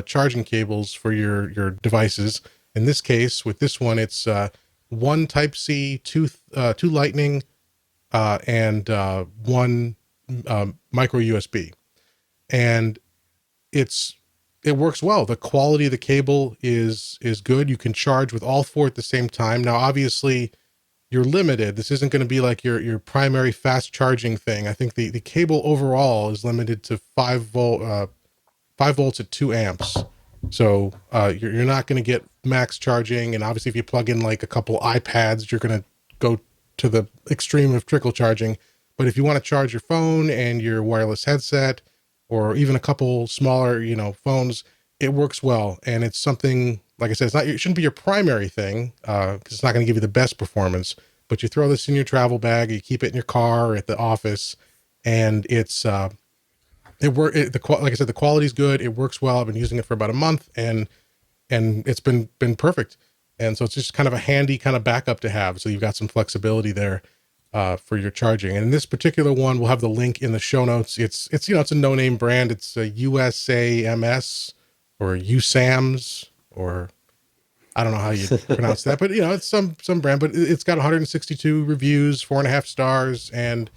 charging cables for your devices. In this case, with this one, it's one type C, two lightning, and one micro USB, and it works well. The quality of the cable is good. You can charge with all 4 at the same time. Now, obviously, you're limited. This isn't going to be like your primary fast charging thing. I think the cable overall is limited to 5 volts at 2 amps. So you're not going to get max charging. And obviously, if you plug in like a couple iPads, you're going to go to the extreme of trickle charging. But if you want to charge your phone and your wireless headset, or even a couple smaller, phones, it works well. And it's something, like I said, it shouldn't be your primary thing, because it's not going to give you the best performance, but you throw this in your travel bag, you keep it in your car or at the office, and it's, like I said, the quality's good. It works well. I've been using it for about a month, and it's been perfect. And so it's just kind of a handy kind of backup to have. So you've got some flexibility there for your charging. And in this particular one, we'll have the link in the show notes. It's a no-name brand. It's a USAMS or USAMS, or I don't know how you pronounce that, but it's some brand, but it's got 162 reviews, 4.5 stars. And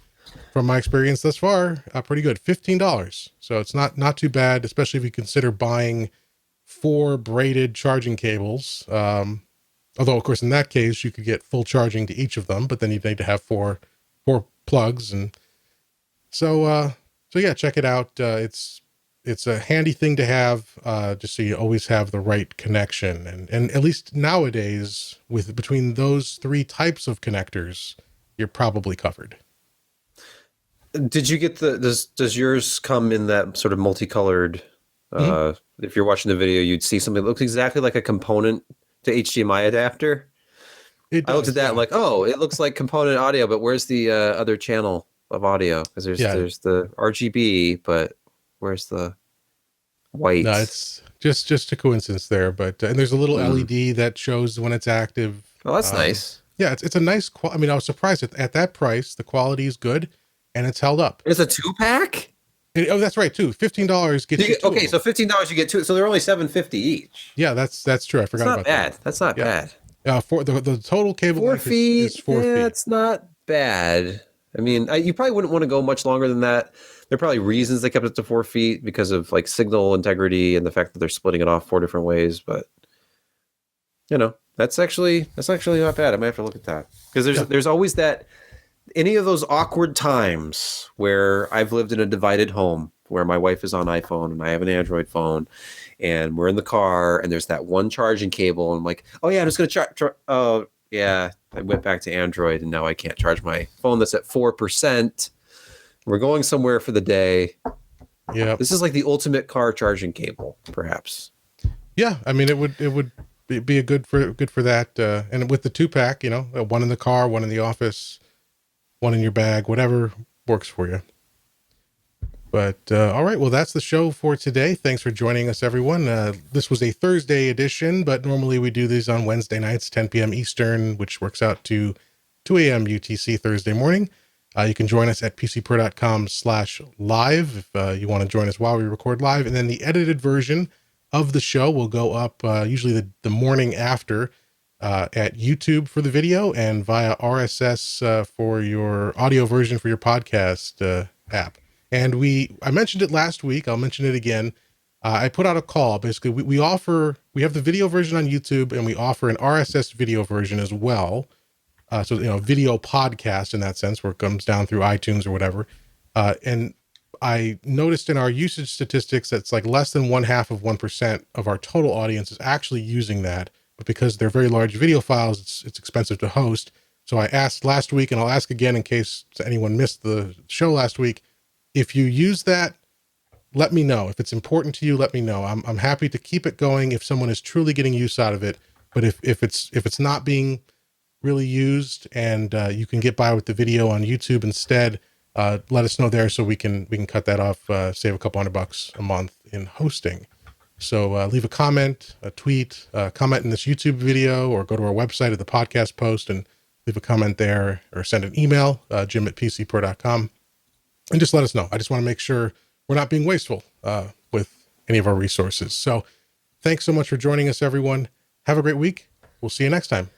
from my experience thus far, pretty good. $15. So it's not too bad, especially if you consider buying 4 braided charging cables. Although, of course, in that case, you could get full charging to each of them, but then you'd need to have four plugs. And so yeah, check it out. It's a handy thing to have, just so you always have the right connection. And at least nowadays, between those 3 types of connectors, you're probably covered. Did you get does yours come in that sort of multicolored, if you're watching the video, you'd see something that looks exactly like a component to HDMI adapter? It I looked does, at that yeah. and like, oh, it looks like component audio, but where's the other channel of audio? Because there's the RGB, but where's the white? No, it's just a coincidence there, but and there's a little LED that shows when it's active. Oh, that's nice. Yeah, it's a nice I mean, I was surprised at that price. The quality is good, and it's held up. It's a 2-pack. Oh, that's right too. $15 gets you two Okay, of so them. $15 you get two. So they're only $7.50 each. Yeah, that's true. I forgot That's not about bad. that. That's not bad. For the total cable 4 length feet. is 4 yeah, feet. it's not bad. I mean, you probably wouldn't want to go much longer than that. There are probably reasons they kept it to 4 feet because of like signal integrity and the fact that they're splitting it off 4 different ways. But that's actually not bad. I might have to look at that because there's always that any of those awkward times where I've lived in a divided home where my wife is on iPhone and I have an Android phone, and we're in the car and there's that one charging cable and I'm like, oh yeah, I'm just gonna charge. Oh yeah, I went back to Android and now I can't charge my phone that's at 4%. We're going somewhere for the day. Yeah, this is like the ultimate car charging cable, perhaps. Yeah, I mean, it would be a good for that. And with the 2-pack, one in the car, one in the office, one in your bag, whatever works for you. But all right, well, that's the show for today. Thanks for joining us, everyone. This was a Thursday edition, but normally we do these on Wednesday nights, 10 p.m. Eastern, which works out to 2 a.m. UTC Thursday morning. You can join us at pcpro.com/live if you want to join us while we record live. And then the edited version of the show will go up usually the morning after at YouTube for the video and via RSS for your audio version for your podcast app. And I mentioned it last week. I'll mention it again. I put out a call. Basically, we have the video version on YouTube and we offer an RSS video version as well. So, video podcast in that sense, where it comes down through iTunes or whatever. And I noticed in our usage statistics, that's like less than 0.5% of our total audience is actually using that. But because they're very large video files, it's expensive to host. So I asked last week, and I'll ask again in case anyone missed the show last week. If you use that, let me know. If it's important to you, let me know. I'm happy to keep it going if someone is truly getting use out of it. But if it's not being really used and you can get by with the video on YouTube instead, let us know there so we can cut that off, save a couple $100 a month in hosting. So leave a comment, a tweet, comment in this YouTube video, or go to our website at the podcast post and leave a comment there, or send an email, jim@pcpro.com. And just let us know. I just want to make sure we're not being wasteful with any of our resources. So thanks so much for joining us, everyone. Have a great week. We'll see you next time.